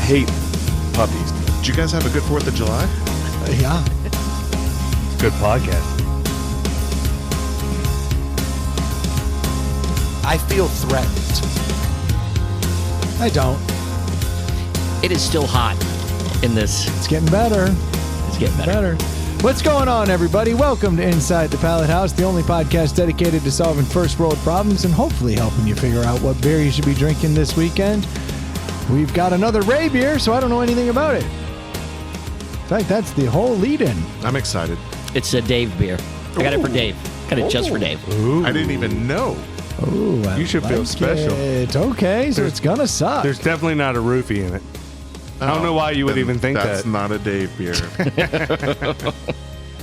hate puppies. Did you guys have a good 4th of July? Yeah. It's a good podcast. I feel threatened. I don't. It is still hot in this. It's getting better. It's getting better. What's going on, everybody? Welcome to Inside the Pallet House, the only podcast dedicated to solving first world problems and hopefully helping you figure out what beer you should be drinking this weekend. We've got another Ray beer, so I don't know anything about it. In fact, that's the whole lead-in. I'm excited. It's a Dave beer. I got it for Dave. Got it just for Dave. Ooh. I didn't even know. Oh, You should feel special. Okay, so it's gonna suck. There's definitely not a roofie in it. I don't know why you would even think that's that. not a Dave beer.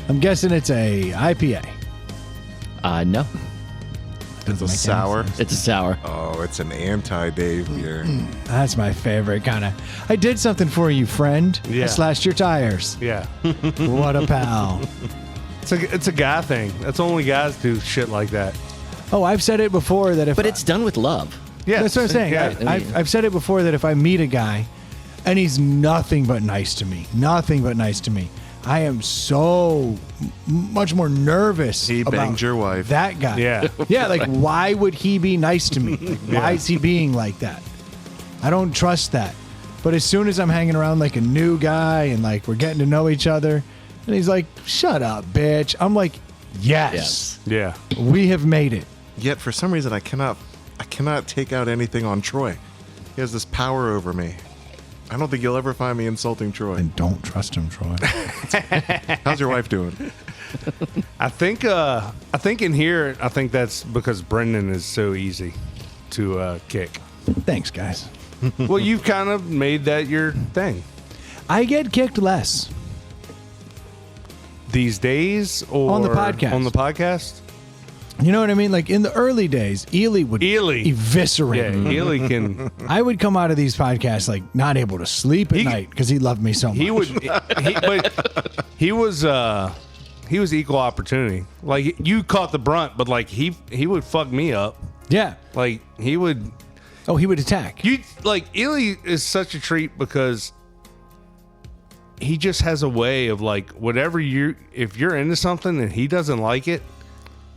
I'm guessing it's a IPA. No. It's a sour. It's a sour. Oh, it's an anti-Dave beer. That's my favorite kind of. I did something for you, friend. Yeah. I slashed your tires. Yeah. What a pal. It's a guy thing. That's only guys do shit like that. Oh, I've said it before that if But it's done with love. Yeah. that's what I'm saying. Yeah. I've said it before that if I meet a guy and he's nothing but nice to me, I am so much more nervous. He about banged your wife. That guy. Yeah. Yeah. Like, why would he be nice to me? Like, why is he being like that? I don't trust that. But as soon as I'm hanging around like a new guy and like we're getting to know each other, and he's like, "Shut up, bitch," I'm like, "Yes, Yeah. we have made it." Yet for some reason I cannot take out anything on Troy. He has this power over me. I don't think you'll ever find me insulting Troy. And don't trust him, Troy. How's your wife doing? I think in here, I think that's because Brendan is so easy to kick. Thanks, guys. Well, you've kind of made that your thing I get kicked less. these days, or On the podcast. On the podcast. You know what I mean? Like in the early days, Ely would eviscerate Yeah, me. Ely can. I would come out of these podcasts like not able to sleep at night because he loved me so much. He would. But he was equal opportunity. Like you caught the brunt, but like he would fuck me up. Yeah. Like he would. Oh, he would attack. You like Ely is such a treat because he just has a way of like whatever if you're into something and he doesn't like it,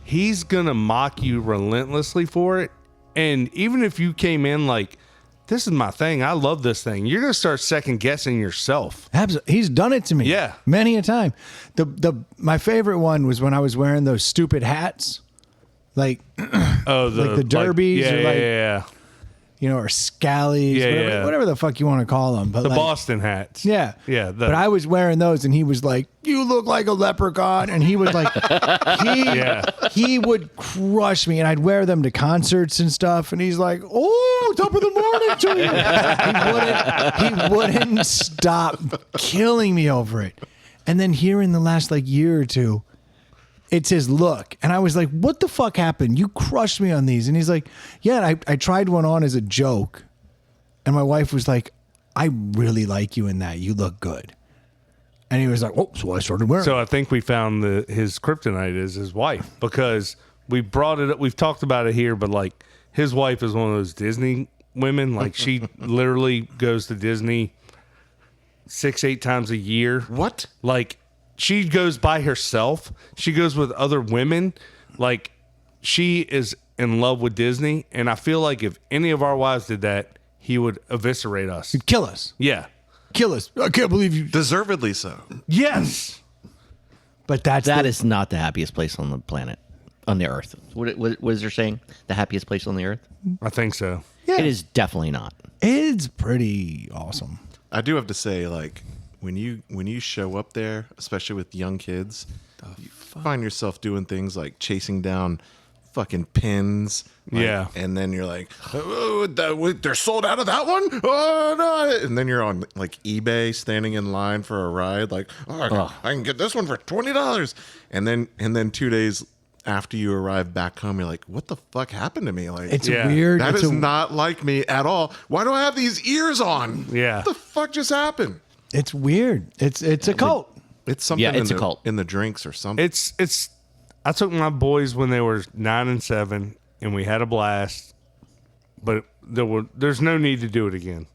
he's gonna mock you relentlessly for it. And even if you came in like, this is my thing, I love this thing, you're gonna start second guessing yourself. Absolutely. He's done it to me. Yeah. Many a time. My favorite one was when I was wearing those stupid hats. Like Oh, Like the derbies yeah, or like- yeah. you know, or scallies, Yeah, whatever the fuck you want to call them. But The like, Boston hats. Yeah. Yeah. But I was wearing those and he was like, "You look like a leprechaun." And he was like, he would crush me. And I'd wear them to concerts and stuff. And he's like, "Oh, top of the morning to you." He wouldn't stop killing me over it. And then here in the last like year or two, it's his look. And I was like, "What the fuck happened? You crushed me on these." And he's like, "Yeah, and I tried one on as a joke." And my wife was like, "I really like you in that. You look good." And he was like, "Oh," so I started wearing So it. I think we found his kryptonite is his wife, because we brought it up. We've talked about it here, but like his wife is one of those Disney women. Like she literally goes to Disney 6-8 times a year. What? Like she goes by herself. She goes with other women. Like she is in love with Disney. And I feel like if any of our wives did that, he would eviscerate us. He'd kill us. Yeah. Kill us. I can't believe you. Deservedly so. Yes. But that Is not the happiest place on the planet, on the earth. What is there saying? The happiest place on the earth? I think so. Yeah. It is definitely not. It's pretty awesome. I do have to say, like, when you show up there, especially with young kids, you find yourself doing things like chasing down fucking pins. Like, Yeah. And then you're like, "Oh, they're sold out of that one? Oh, no." And then you're on like eBay standing in line for a ride. Like, "Oh, I can get this one for $20. And then 2 days after you arrive back home, you're like, "What the fuck happened to me?" Like, It's Yeah. weird. that It's is not like me at all. Why do I have these ears on? Yeah. What the fuck just happened? It's weird. It's a cult. It's something it's a cult. in the drinks or something. It's I took my boys when they were 9 and 7 and we had a blast, but there's no need to do it again.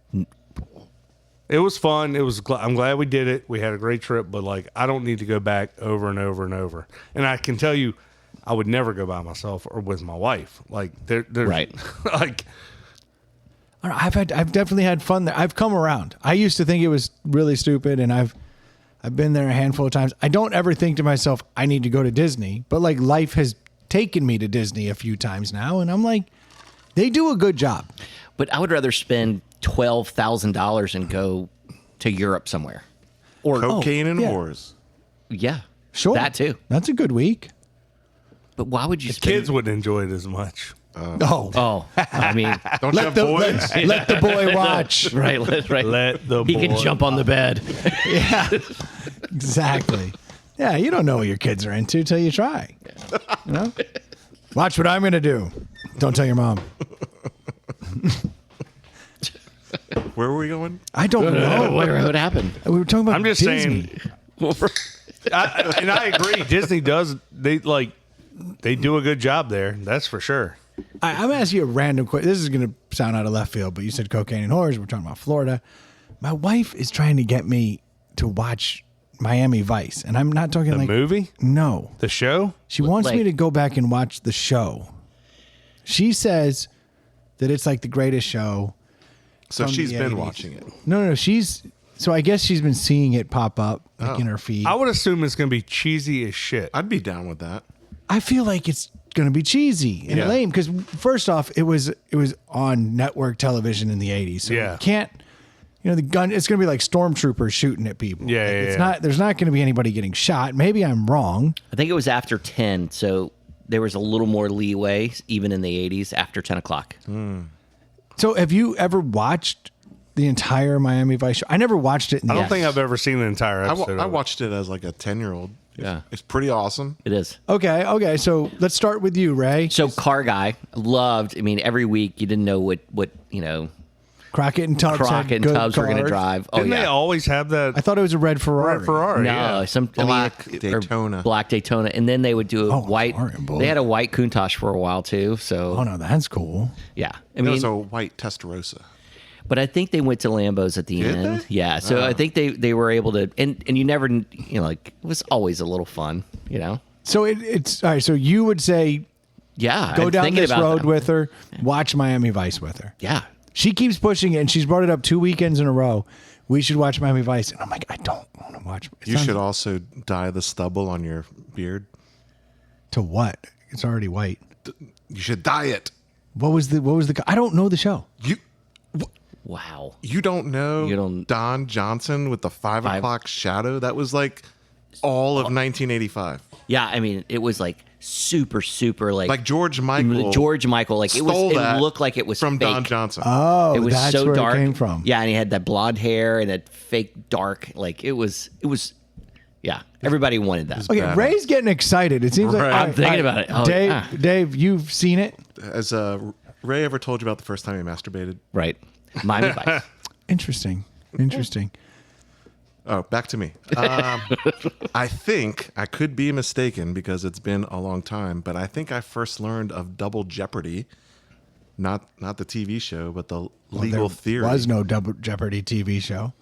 It was fun. I'm glad we did it. We had a great trip, but like I don't need to go back over and over and over. And I can tell you, I would never go by myself or with my wife. Like there's Right. like I don't know, I've definitely had fun there. I've come around. I used to think it was really stupid, and I've been there a handful of times. I don't ever think to myself, I need to go to Disney, but like life has taken me to Disney a few times now, and I'm like, they do a good job. But I would rather spend $12,000 and go to Europe somewhere. Or Cocaine and yeah. whores. yeah, Sure. that too. That's a good week. But why would you spend? kids wouldn't enjoy it as much. Oh, I mean, Don't you have boys? Let the boy watch. right. Let the He boy. can jump on the bed. Yeah, exactly. Yeah, you don't know what your kids are into till you try. You know? Watch what I'm going to do. Don't tell your mom. Where were we going? I don't know. What happened? We were talking about I'm just Disney. saying. And I agree. Disney does. They do a good job there. That's for sure. I'm asking you a random question. This is going to sound out of left field, but you said cocaine and whores. We're talking about Florida. My wife is trying to get me to watch Miami Vice, and I'm not talking The like movie, No, the show. she wants Like- me to go back and watch the show. She says that it's like the greatest show. So From she's the been 80s. watching it. No. So I guess she's been seeing it pop up like in her feed. I would assume it's going to be cheesy as shit. I'd be down with that. I feel like it's going to be cheesy and Yeah. lame because first off, it was on network television in the 80s. So Yeah. you can't, the gun. It's going to be like stormtroopers shooting at people. Yeah, Like, yeah, it's yeah. not. There's not going to be anybody getting shot. Maybe I'm wrong. I think it was after 10, so there was a little more leeway, even in the 80s, after 10 o'clock. So have you ever watched the entire Miami Vice show? I never watched it. I don't Yes. think I've ever seen an entire I episode. of it. watched it as like a 10-year-old. Yeah. It's pretty awesome. It is. Okay. So let's start with you, Ray. So Car Guy, loved. I mean, every week you didn't know what Crockett and Tubbs. had Crockett and good Tubbs were going to cars. drive. Oh, Didn't yeah. they always have that? I thought it was a red Ferrari. Red Ferrari. No, yeah. Black or Daytona. black Daytona, and then they would do a Oh, white. Orange Bull. They had a white Countach for a while too. So Oh no, that's cool. yeah, I It mean, was a white Testarossa. but I think they went to Lambos at the Did end. they? Yeah, so I think they were able to, and you never, like it was always a little fun, So it's all right. So you would say Yeah, go I'm down thinking this about road them. with her, watch Miami Vice with her. Yeah, She keeps pushing it, and she's brought it up 2 weekends in a row. We should watch Miami Vice, and I'm like, I don't want to watch. It You sounds- should also dye the stubble on your beard. to what? It's already white. You should dye it. What was the? I don't know the show. wow. You don't know You don't- Don Johnson with the 5 Five- o'clock shadow? That was like all of 1985. Yeah, I mean, it was like super Like George Michael. George Michael, like it was. stole It that looked like it was from fake. Don Johnson. Oh, It was that's so where dark. it came from. Yeah, and he had that blonde hair and that fake dark. Like it was. Yeah, everybody wanted that. Okay, bad. Ray's getting excited. It seems Right. like I'm thinking about it. Oh, Dave, yeah. Dave, you've seen it. Has Ray ever told you about the first time he masturbated? Right, Miami Vice. Interesting. Oh, back to me. I think I could be mistaken because it's been a long time, but I think I first learned of Double Jeopardy, not the TV show, but the legal theory. There was no Double Jeopardy TV show.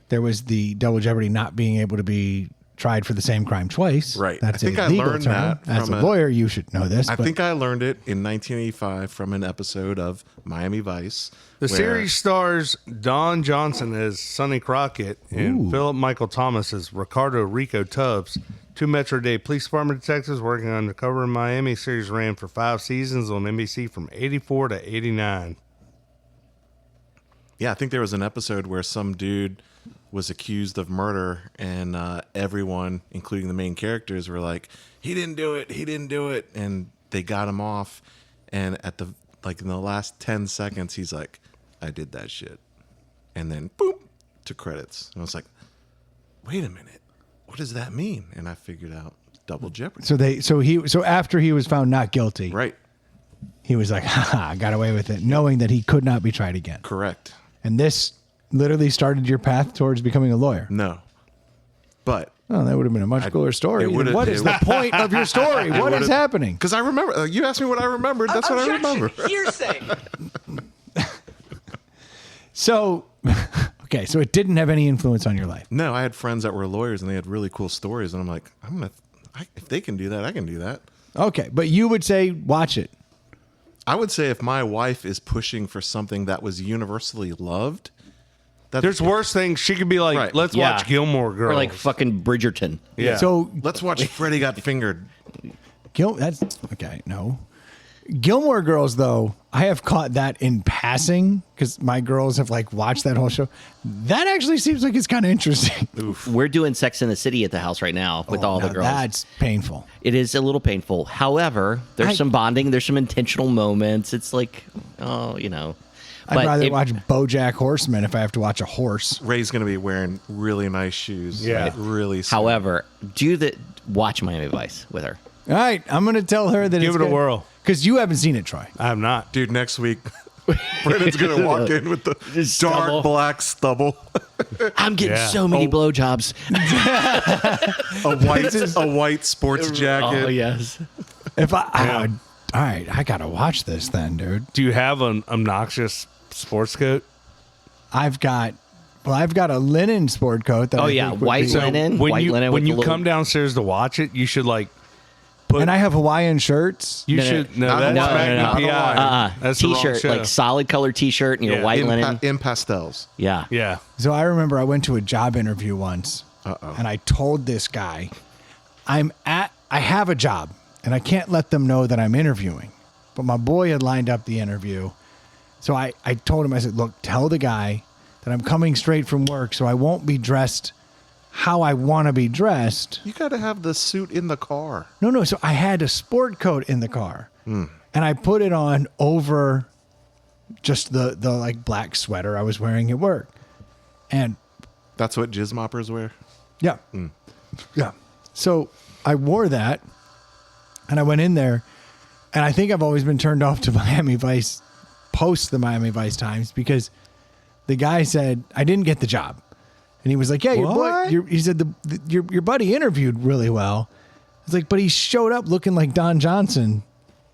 There was the Double Jeopardy not being able to be tried for the same crime twice. Right. That's I think a I legal learned term. that As from a a- lawyer, you should know this. I but think I learned it in 1985 from an episode of Miami Vice. The where- series stars Don Johnson as Sonny Crockett and Philip Michael Thomas as Ricardo Rico Tubbs. Two Metro Dade Police Department detectives working undercover in Miami. Series ran for 5 seasons on NBC from 84 to 89. Yeah, I think there was an episode where some dude was accused of murder, and everyone, including the main characters, were like, "He didn't do it," and they got him off. And at the in the last 10 seconds, he's like, "I did that shit," and then boop to credits. And I was like, "Wait a minute, what does that mean?" And I figured out Double Jeopardy. so after he was found not guilty, Right, he was like, "Ha, I got away with it," knowing that he could not be tried again. correct. And this literally started your path towards becoming a lawyer. No, but Oh, that would have been a much cooler story. it would've- What is the point of your story? What is happening? because I remember you asked me what I remembered. That's what I remember. Hearsay. So, Okay, so it didn't have any influence on your life. No, I had friends that were lawyers and they had really cool stories, and I'm like, if they can do that, I can do that. Okay, but you would say watch it. I would say if my wife is pushing for something that was universally loved, There's worse things. She could be like, Right. let's Yeah. watch Gilmore Girls. Or like fucking Bridgerton. Yeah. So let's watch Freddie Got Fingered. That's okay. No, Gilmore Girls though. I have caught that in passing because my girls have like watched that whole show. That actually seems like it's kind of interesting. We're doing Sex in the City at the house right now with all the Now girls. That's painful. It is a little painful. However, there's some bonding. There's some intentional moments. It's like, oh, you know. I'd But rather it- watch BoJack Horseman if I have to watch a horse. Ray's going to be wearing really nice shoes. Yeah. like, really. Sweet. However, watch Miami Vice with her. All right, I'm going to tell her that Give it's it a whirl. because you haven't seen it, Troy. I have not. Dude, next week, Brandon's going to walk in with the Stubble. dark black stubble, I'm getting Yeah. so many blowjobs. a white sports jacket. Oh yes. If all right, I got to watch this then, dude. Do you have an obnoxious sports coat? I've got a linen sport coat that Oh I yeah, think would white be- linen. When white you linen. when with you the little- come downstairs to watch it, you should like and I have Hawaiian shirts. you No, should no, that's no, Magnum no, no, PI. That's the wrong t-shirt, show. like solid color t-shirt and your Yeah. white linen. In pastels. Yeah. Yeah. So I remember I went to a job interview once, and I told this guy, I have a job, and I can't let them know that I'm interviewing. But my boy had lined up the interview, so I told him, I said, look, tell the guy that I'm coming straight from work, so I won't be dressed how I want to be dressed. You got to have the suit in the car. No. So I had a sport coat in the car, and I put it on over just the like black sweater I was wearing at work, and That's what jizz moppers wear. yeah, yeah. So I wore that, and I went in there, and I think I've always been turned off to Miami Vice post the Miami Vice Times because the guy said I didn't get the job, and he was like, "Yeah, your boy." What? He said your buddy interviewed really well. It's like, but he showed up looking like Don Johnson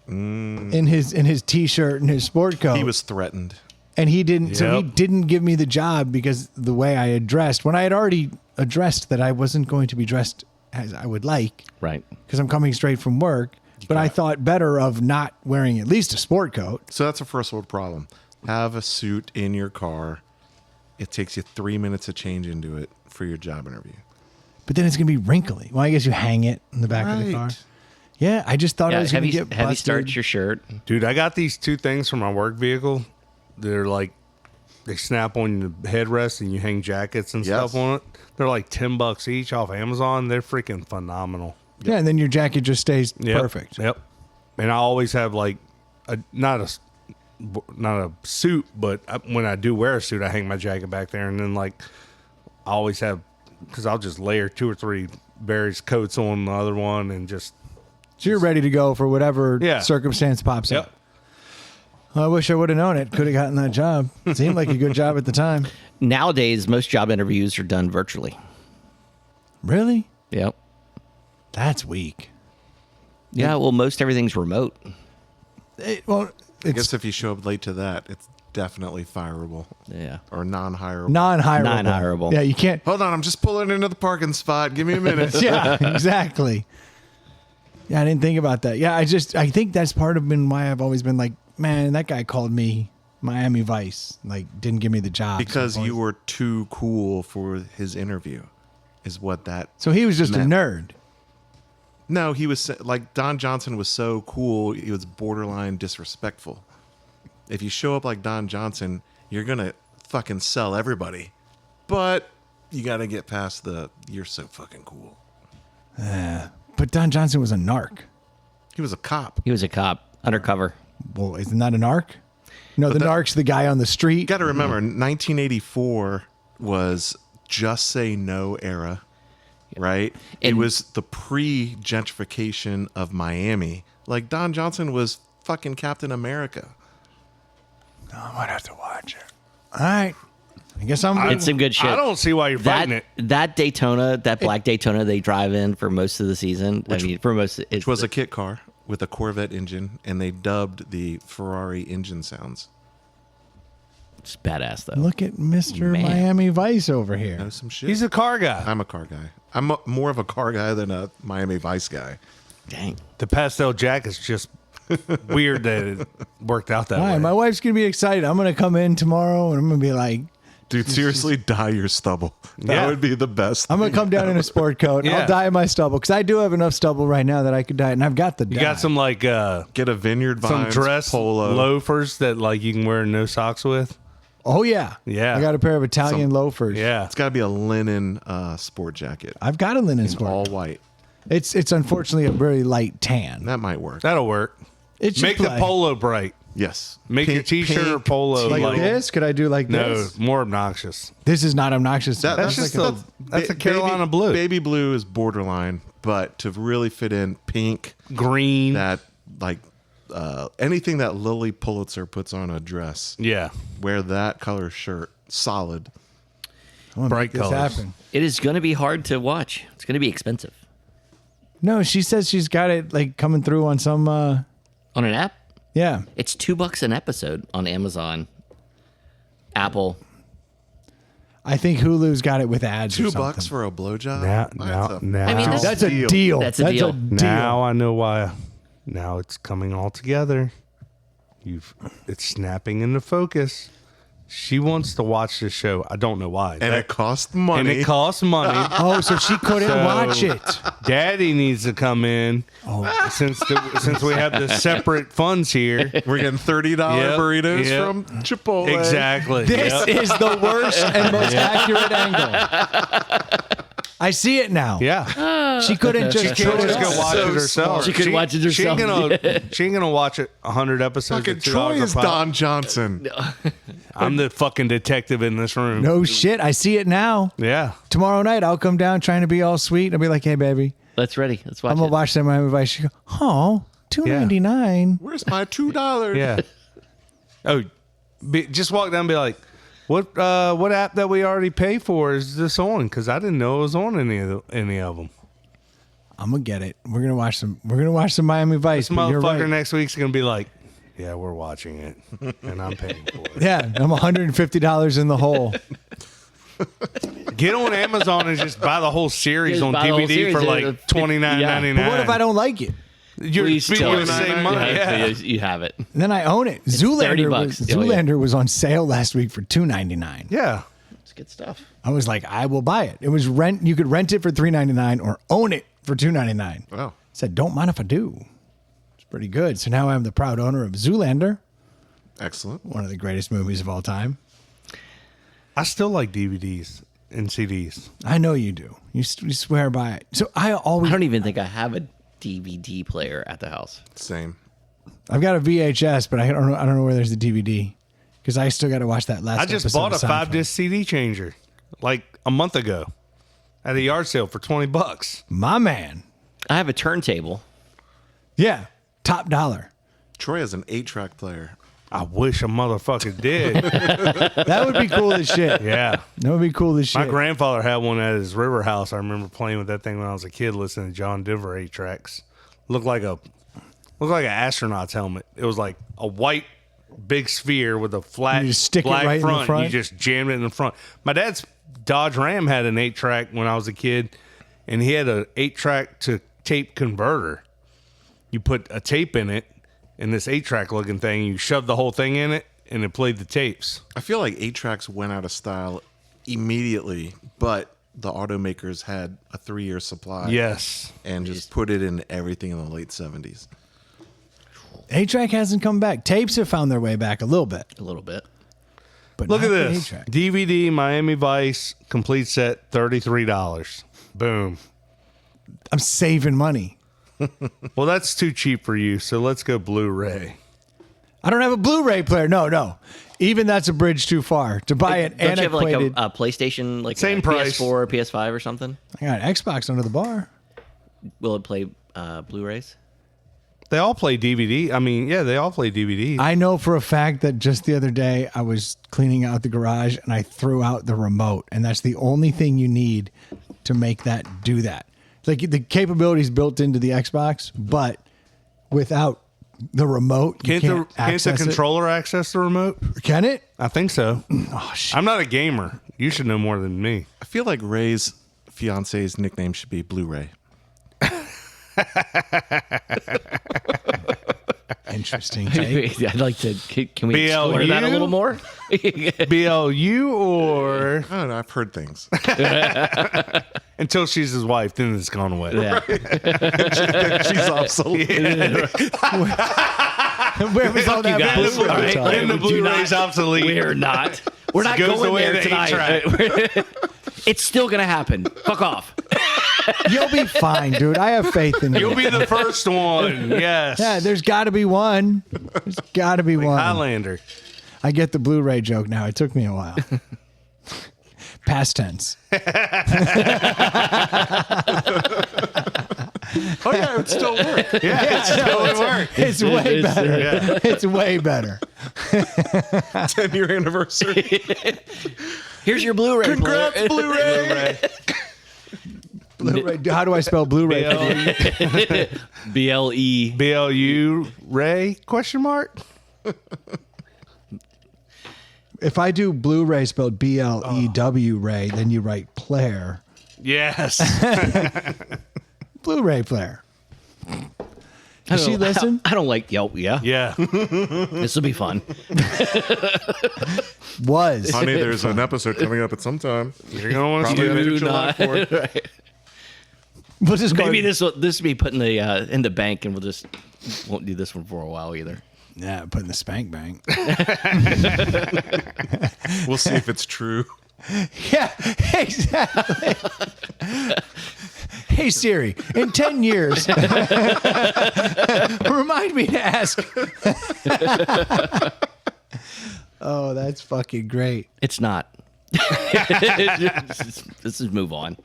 in his t-shirt and his sport coat. He was threatened. And he didn't. So he Yep. didn't give me the job because the way I had dressed, when I had already addressed that I wasn't going to be dressed as I would like, Right. because I'm coming straight from work. But I thought better of not wearing at least a sport coat. So that's a first world problem. Have a suit in your car. It takes you 3 minutes to change into it for your job interview. But then it's going to be wrinkly. Well, I guess you hang it in the back of the car. Right. Yeah, I just thought I Yeah, was going have to you get have you busted. started your shirt? Dude, I got these two things for my work vehicle. They're like they snap on the headrest and you hang jackets and Yes. stuff on it. They're like $10 each off Amazon. They're freaking phenomenal. Yeah, and then your jacket just stays Yep. perfect. Yep. And I always have like not a suit, but when I do wear a suit, I hang my jacket back there, and then like I always have because I'll just layer 2 or 3 various coats on the other one and just So you're ready to go for whatever Yeah. circumstance pops yep. up. Well, I wish I would have known it. Could have gotten that job. Seemed like a good job at the time. Nowadays, most job interviews are done virtually. Really? Yep. That's weak. Yeah. Well, most everything's remote. Well, I it's guess if you show up late to that, it's definitely fireable Yeah. or non-hireable. non-hireable. Non-hireable. Yeah, you can't. Hold on, I'm just pulling into the parking spot. Give me a minute. Yeah, exactly. Yeah, I didn't think about that. Yeah, I think that's part of why I've always been like, man, that guy called me Miami Vice, like didn't give me the job. Because So I've you always- were too cool for his interview, is what that. So he was just a meant. nerd. No, he was like Don Johnson was so cool. He was borderline disrespectful. If you show up like Don Johnson, you're gonna fucking sell everybody, but you got to get past the "you're so fucking cool." But Don Johnson was a narc. He was a cop. He was a cop, undercover. Well, isn't that a narc? No, the that- narc's the guy on the street. You got to remember, 1984 was Just Say No era, right? It And- was the pre-gentrification of Miami. Like Don Johnson was fucking Captain America. I might have to watch it. All right. I guess I'm. It's some good shit. I don't see why you're that fighting it. that Daytona, that black Daytona they drive in for most of the season. For most, Which was a kit car with a Corvette engine, and they dubbed the Ferrari engine sounds. It's badass though. Look at Mr. Man. Miami Vice over here. Know some shit. He's a car guy. I'm a car guy. More of a car guy than a Miami Vice guy. Dang. The pastel jacket's just weird that it worked out that All way. right, my wife's going to be excited. I'm going to come in tomorrow and I'm going to be like, Dude, seriously, dye your stubble. That Yeah. would be the best. I'm going to come down in a sport coat. Yeah. I'll dye my stubble because I do have enough stubble right now that I could dye it. And I've got the dye. You got some like Get a Vineyard some Vines dress polo. loafers that like you can wear no socks with. Oh, yeah. Yeah. I got a pair of Italian loafers. Yeah. It's got to be a linen sport jacket. I've got a linen sport. All white. It's unfortunately a very light tan. That might work. That'll work. It should Make the play. polo bright. Yes. Make your t-shirt or polo like like this. Could I do like No, this? more obnoxious. This is not obnoxious. That's just like that's a Carolina blue. Baby blue is borderline, but to really fit in pink, Green. that like anything that Lily Pulitzer puts on a dress, Yeah. wear that color shirt, solid. I wanna bright make this colors. happen. It is going to be hard to watch. It's going to be expensive. No, she says she's got it like coming through on some. On an app, Yeah, it's $2 an episode on Amazon, Apple. I think Hulu's got it with ads. or $2 something. for a blowjob. Now, I mean, That's a deal. That's a deal. now I know why. Now it's coming all together. It's snapping into focus. She wants to watch this show. I don't know why. and it costs money. And it costs money. Oh, so she couldn't So- watch it. Daddy needs to come in. Since we have the separate funds here. We're getting $30 Yep, burritos yep. from Chipotle. Exactly. This Yep. is the worst and most accurate angle. I see it now. Yeah. She couldn't just She can't turn it just go on. watch So it herself. smart. She could watch it herself. She ain't gonna watch it 100 episodes. Fucking at $2 Troy a is pop. Don Johnson. I'm the fucking detective in this room. No shit. I see it now. Yeah. Tomorrow night, I'll come down trying to be all sweet. I'll be like, hey, baby, Let's ready. Let's watch I'm going it. to watch that Miami Vice. She go, oh, $2.99. Where's my $2? Yeah. Oh, just walk down and be like, what app that we already pay for is this on? Because I didn't know it was on any of them. I'm going to get it. We're going to watch some. We're going to watch some Miami Vice. This but you're motherfucker right. next week's gonna be like, yeah, we're watching it, and I'm paying for it. Yeah, I'm $150 in the hole. Get on Amazon and just buy the whole series Just on buy the whole DVD series, for yeah, like the $29.99. But what if I don't like it? You're Please spending tell the us. same money. Yeah. You have it. Then I own it. Zoolander $30. was, Oh, yeah. Zoolander was on sale last week for $2.99. Yeah. It's good stuff. I was like, I will buy it. It was rent. You could rent it for $3.99 or own it for $2.99. Wow. Said, don't mind if I do. It's pretty good. So now I'm the proud owner of Zoolander, Excellent. one of the greatest movies of all time. I still like DVDs and CDs. I know you do. You swear by it. So I I always, don't even think I have a DVD player at the house. Same. I've got a VHS, but I don't know where there's the DVD because I still got to watch that last. I just episode bought a of Seinfeld. 5-disc CD changer like a month ago at a yard sale for $20. My man. I have a turntable. Yeah. Top dollar. Troy has an 8-track player. I wish a motherfucker did. That would be cool as shit. Yeah. That would be cool as shit. My grandfather had one at his river house. I remember playing with that thing when I was a kid, listening to John Denver 8-tracks. Looked like an astronaut's helmet. It was like a white big sphere with a flat You just stick it black right in the front. front? You just jammed it in the front. My dad's Dodge Ram had an 8-track when I was a kid, and he had an 8-track to tape converter. You put a tape in it, in this 8-track looking thing. You shove the whole thing in it, and it played the tapes. I feel like 8-tracks went out of style immediately, but the automakers had a 3-year supply. Yes. And just put it in everything in the late 70s. 8-track hasn't come back. Tapes have found their way back a little bit. A little bit. But Look not at the this 8-track. DVD Miami Vice complete set, $33. Boom. I'm saving money. Well, that's too cheap for you, so let's go BluRay. I don't have a Blu-ray player. No. Even that's a bridge too far to buy an Don't you have like antiquated. a PlayStation, like Same a price. PS4 or PS5 or something? I got an Xbox under the bar. Will it play Blu-rays? They all play DVD. I mean, yeah, they all play DVD. I know for a fact that just the other day I was cleaning out the garage and I threw out the remote, and that's the only thing you need to make that do that. Like the capabilities built into the Xbox, but without The remote. You Can't the access it? controller access the remote? Can it? I think so. Oh shit. I'm not a gamer. You should know more than me. I feel like Ray's fiance's nickname should be BluRay. Interesting. Take. I'd like to. Can we explore that a little more? BLU or I don't know. I've heard things. until she's his wife, then it's gone away. Yeah. She's obsolete. Where was all that guys. Blu-ray All right. talk? And the We do Blu-ray's not- obsolete. We're not. We're not Goes going away there to tonight. It's still gonna happen. Fuck off. You'll be fine, dude. I have faith in you. You'll be the first one. Yes. Yeah, there's got to be one. There's got to be one. Highlander. I get the Blu-ray joke now. It took me a while. Past tense. Oh yeah, it would still work. Yeah, it's totally work. It's way better. It's way better. 10-year anniversary. Here's your Blu-ray. Congrats, player. Blu-ray. Blu-ray. How do I spell Blu-ray? BLE. BLU Ray? Question mark. If I do Blu-ray spelled B-L-E-W Ray, then you write player. Yes. Blu-ray player. I Does she don't know. listen? I don't like Yelp. Yeah. Yeah. This will be fun. Was. Honey, there's an episode coming up at some time. You're gonna want to Probably do after it. July 4th. Right. We'll just go. Maybe this will be put in the bank, and we'll just won't do this one for a while either. Yeah, put in the spank bank. We'll see if it's true. Yeah, exactly. Hey Siri, in 10 years, remind me to ask. Oh, that's fucking great. It's not. Let's just move on.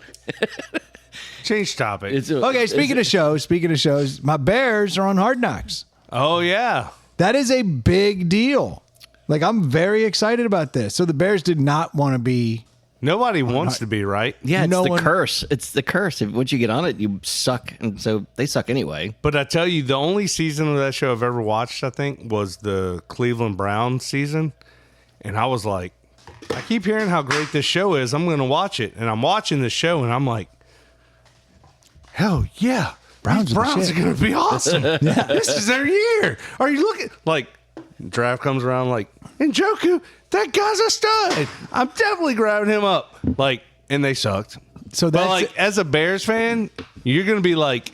Change topic. Okay, speaking of shows, my Bears are on Hard Knocks. Oh yeah. That is a big deal. Like, I'm very excited about this. So the Bears did not want to be. Nobody wants to be, right? Yeah, it's No the one- curse. It's the curse. Once you get on it, you suck, and so they suck anyway. But I tell you, the only season of that show I've ever watched, I think, was the Cleveland Browns season. And I was like, I keep hearing how great this show is. I'm going to watch it. And I'm watching the show, and I'm like, hell yeah. Browns These are the Browns are shit. going to be awesome. This is their year. Are you looking? Like, draft comes around, like, Njoku, that guy's a stud. I'm definitely grabbing him up. Like, and they sucked. So But that's like, as a Bears fan, you're gonna be like,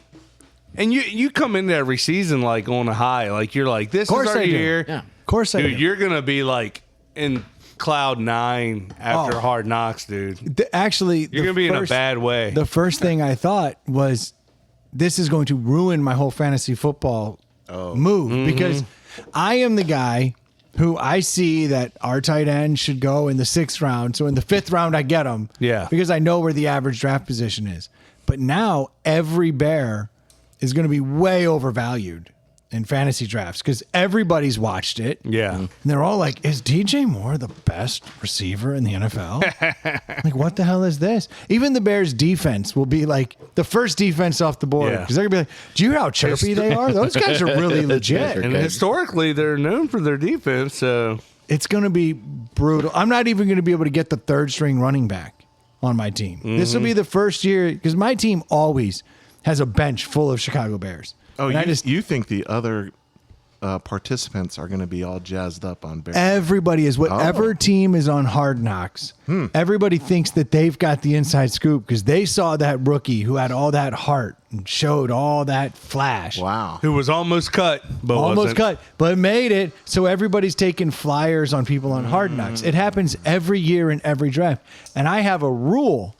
and you come into every season like on a high, like you're like, this is course our I do. year, Yeah. of course I dude. do. You're gonna be like in cloud 9 after Oh. Hard Knocks, dude. Actually, You're gonna be in a bad way. The first thing I thought was, this is going to ruin my whole fantasy football move Mm-hmm. because I am the guy who I see that our tight end should go in the 6th round. So in the 5th round, I get him. Yeah. Because I know where the average draft position is. But now every Bear is going to be way overvalued in fantasy drafts because everybody's watched it. Yeah. And they're all like, is DJ Moore the best receiver in the NFL? Like, what the hell is this? Even the Bears defense will be like the first defense off the board Yeah. because they're going to be like, do you hear how chirpy they are? Those guys are really legit. And historically, they're known for their defense. So It's going to be brutal. I'm not even going to be able to get the 3rd string running back on my team. This will be the first year because my team always has a bench full of Chicago Bears. Oh, And you think the other participants are going to be all jazzed up on Bears? Everybody is. Whatever Oh. team is on Hard Knocks, everybody thinks that they've got the inside scoop because they saw that rookie who had all that heart and showed all that flash. Wow. who was almost cut, but Almost wasn't. cut, but made it. So everybody's taking flyers on people on Hard Knocks. It happens every year in every draft. And I have a rule,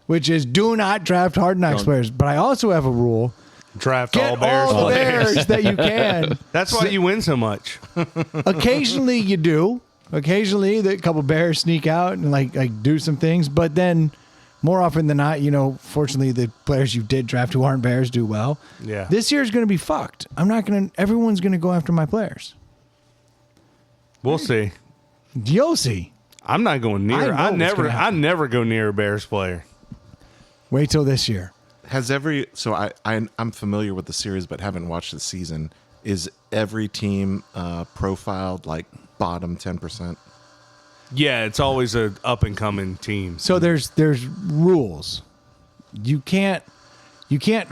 which is do not draft Hard Knocks players. But I also have a rule. Draft Get all Bears. all the players. Bears that you can. That's why you win so much. Occasionally you do. Occasionally a couple Bears sneak out and like do some things, but then more often than not, fortunately the players you did draft who aren't Bears do well. Yeah. This year's going to be fucked. Everyone's going to go after my players. We'll see. You'll see. I'm not going near. I know what's gonna I happen. never go near a Bears player. Wait till this year. I'm familiar with the series but haven't watched the season. is every team profiled like bottom 10%? Yeah, it's always a up and coming team. So there's rules. You can't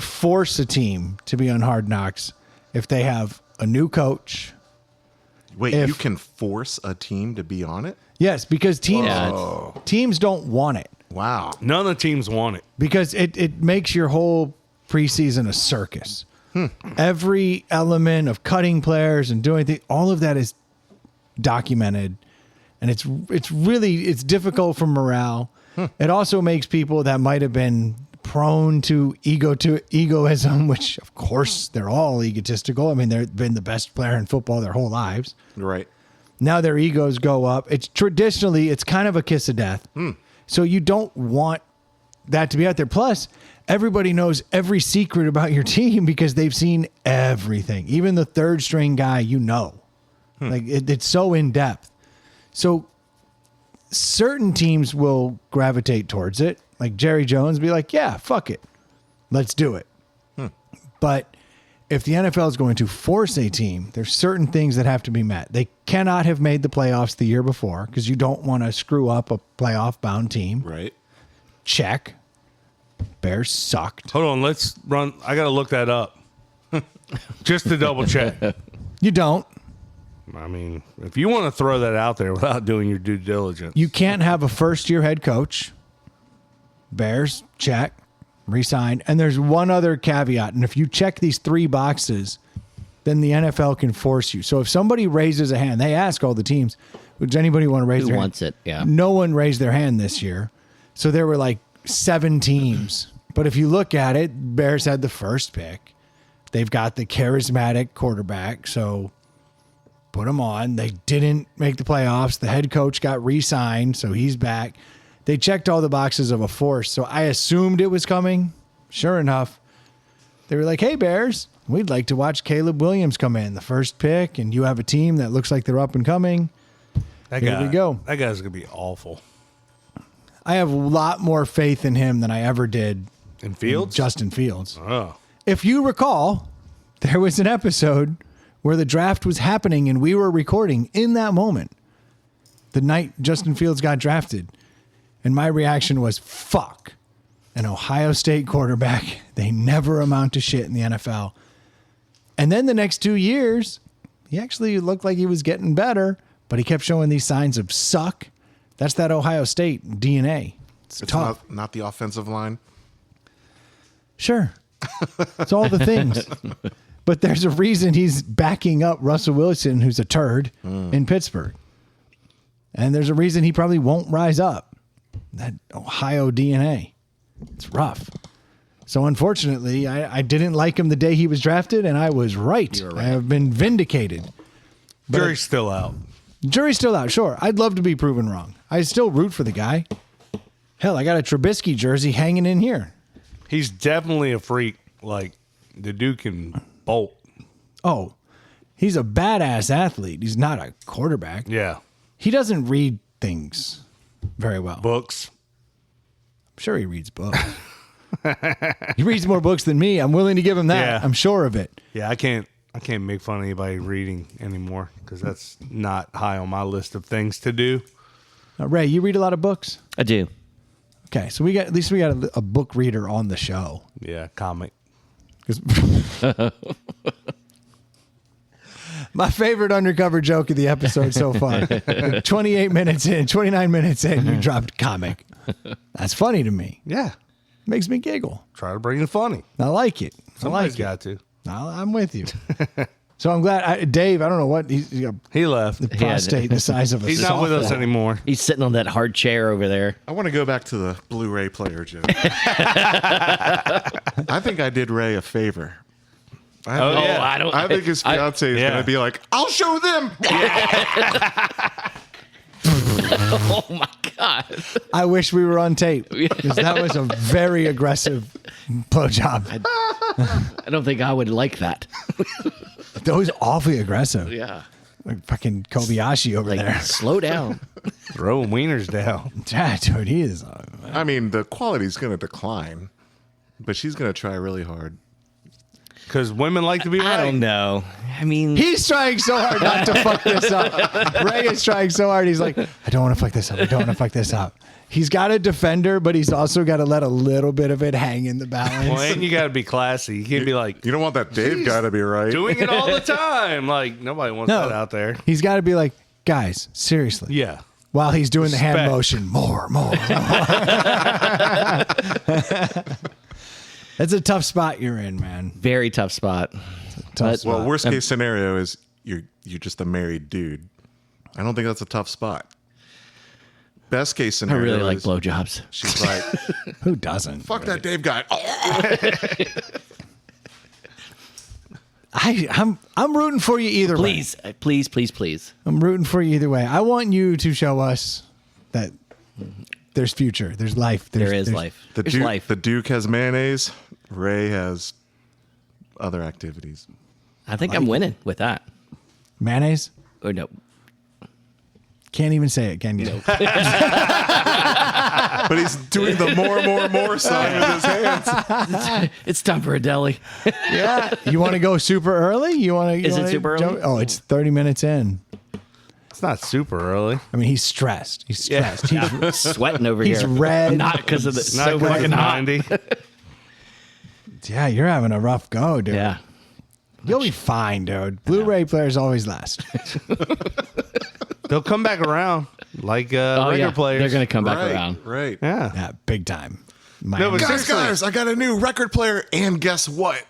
force a team to be on Hard Knocks if they have a new coach. Wait, you can force a team to be on it? Yes, because Yeah, teams don't want it. Wow. None of the teams want it. Because it makes your whole preseason a circus. Every element of cutting players and doing things, all of that is documented, and it's difficult for morale. It also makes people that might have been prone to egoism, which of course they're all egotistical. I mean, they've been the best player in football their whole lives. Right. Now their egos go up. It's kind of a kiss of death. So you don't want that to be out there. Plus, everybody knows every secret about your team because they've seen everything. Even the third string guy, like it's so in depth. So certain teams will gravitate towards it. Like Jerry Jones be like, yeah, fuck it. Let's do it. But if the NFL is going to force a team, there's certain things that have to be met. They cannot have made the playoffs the year before because you don't want to screw up a playoff-bound team. Right. Check. Bears sucked. Hold on, let's run. I got to look that up just to double check. You don't. I mean, if you want to throw that out there without doing your due diligence. You can't have a first-year head coach. Bears, check. Resign. And there's one other caveat. And if you check these 3 boxes, then the NFL can force you. So if somebody raises a hand, they ask all the teams, does anybody want to raise Who their wants hand? it? Yeah. No one raised their hand this year. So there were like 7 teams. But if you look at it, Bears had the first pick. They've got the charismatic quarterback. So put him on. They didn't make the playoffs. The head coach got re-signed, so he's back. They checked all the boxes of a force, so I assumed it was coming. Sure enough, they were like, hey, Bears, we'd like to watch Caleb Williams come in, the first pick, and you have a team that looks like they're up and coming. Here we go. That guy's going to be awful. I have a lot more faith in him than I ever did In Fields? Justin Fields. Oh. If you recall, there was an episode where the draft was happening and we were recording in that moment, the night Justin Fields got drafted. And my reaction was, fuck, an Ohio State quarterback. They never amount to shit in the NFL. And then the next 2 years, he actually looked like he was getting better, but he kept showing these signs of suck. That's that Ohio State DNA. It's tough. Not the offensive line. Sure. It's all the things. But there's a reason he's backing up Russell Wilson, who's a turd, in Pittsburgh. And there's a reason he probably won't rise up. That Ohio DNA. It's rough. So unfortunately, I didn't like him the day he was drafted, and I was right. I have been vindicated. Jury's still out. Jury's still out, sure. I'd love to be proven wrong. I still root for the guy. Hell, I got a Trubisky jersey hanging in here. He's definitely a freak. Like, the dude can bolt. Oh, he's a badass athlete. He's not a quarterback. Yeah. He doesn't read things very well. Books. I'm sure he reads books. He reads more books than me. I'm willing to give him that. Yeah. I'm sure of it. Yeah, I can't make fun of anybody reading anymore because that's not high on my list of things to do. Ray, you read a lot of books? I do. Okay, so at least we got a book reader on the show. Yeah, comic. 'Cause my favorite undercover joke of the episode so far. 29 minutes in, you dropped comic. That's funny to me. Yeah. Makes me giggle. Try to bring it funny. I like it. Somebody's got to. I'm with you. So I'm glad. Dave, I don't know what. He's got He left. the prostate the size of a He's not with us softball. anymore. He's sitting on that hard chair over there. I want to go back to the BluRay player joke. I think I did Ray a favor. I think his fiance is yeah. going to be like, I'll show them. Oh my God. I wish we were on tape because that was a very aggressive blowjob. I don't think I would like that. That was awfully aggressive. Yeah. Like fucking Kobayashi over Like, there. slow down. Throwing wieners down. Yeah, dude, he is. I mean, the quality's going to decline, but she's going to try really hard. Because women like to be right. I don't know. I mean, He's trying so hard not to fuck this up. Ray is trying so hard. He's like, I don't want to fuck this up. I don't want to fuck this up. He's got a defender, but he's also got to let a little bit of it hang in the balance. Well, and you got to be classy. You can't be like, You don't want that Dave guy to be right. doing it all the time. Like, nobody wants No. that out there. He's got to be like, guys, seriously. Yeah. While he's doing the hand Respect. motion, more. That's a tough spot you're in, man. very tough spot. But- Well, worst case scenario is you're just a married dude. I don't think that's a tough spot. Best case I scenario really like is blowjobs. she's like, Who doesn't? fuck that Dave guy. I'm rooting for you either way. Please. I'm rooting for you either way. I want you to show us that there's future, there's life. There There's is life. The There's Duke, life. the Duke has mayonnaise. Ray has other activities. I think I'm winning with that. Mayonnaise? Or no. Can't even say it, can you? But he's doing the more sign with his hands. It's time for a deli. Yeah. You want to go super early? Is it super early? Oh, it's 30 minutes in. It's not super early. I mean, he's stressed. He's stressed. He's Sweating over He's here. red. Not because of the Not so good fucking hot. 90. Yeah, you're having a rough go, dude. Yeah. You'll be fine, dude. Blu-ray players always last. They'll come back around like regular players. They're going to come back Right, around. right. Yeah. Yeah, big time. No, Miami. but seriously, Guys, I got a new record player, and guess what?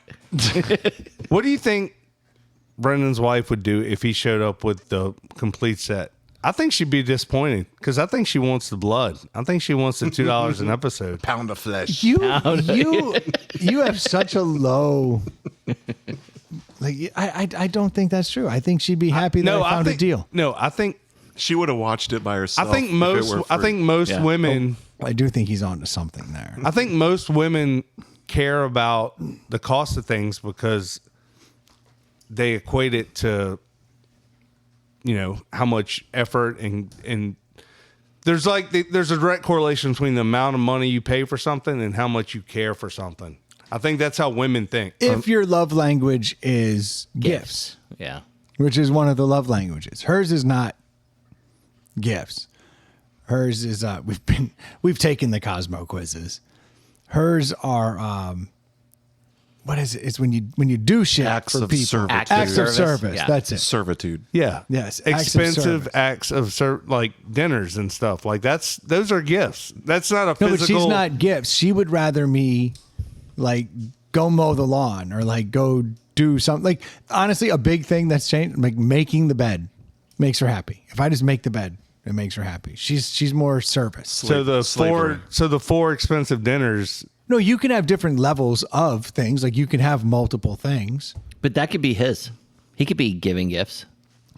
what do you think Brendan's wife would do if he showed up with the complete set? I think she'd be disappointed because I think she wants the blood. I think she wants the $2 an episode. Pound of flesh. you have such a low. Like I don't think that's true. I think she'd be happy that I found think, a deal. No, I think She would have watched it by herself. I think most Yeah. women. I do think he's on to something there. I think most women care about the cost of things because they equate it to, how much effort and there's a direct correlation between the amount of money you pay for something and how much you care for something. I think that's how women think. If your love language is gifts, Yeah. which is one of the love languages, hers is not gifts. Hers is we've taken the Cosmo quizzes. Hers are what is it? It's when you do shit Acts for of people. servitude. Acts of service. Yeah. That's it. Servitude. Yeah. Yes, acts of Expensive service. acts of like dinners and stuff. Like those are gifts. That's not a No, physical. but she's not gifts. She would rather me like go mow the lawn or like go do something. Like honestly, a big thing that's changed, like making the bed makes her happy. If I just make the bed, it makes her happy. She's more service. So the Slavery. four expensive dinners. No, you can have different levels of things. Like you can have multiple things. But that could be his. He could be giving gifts.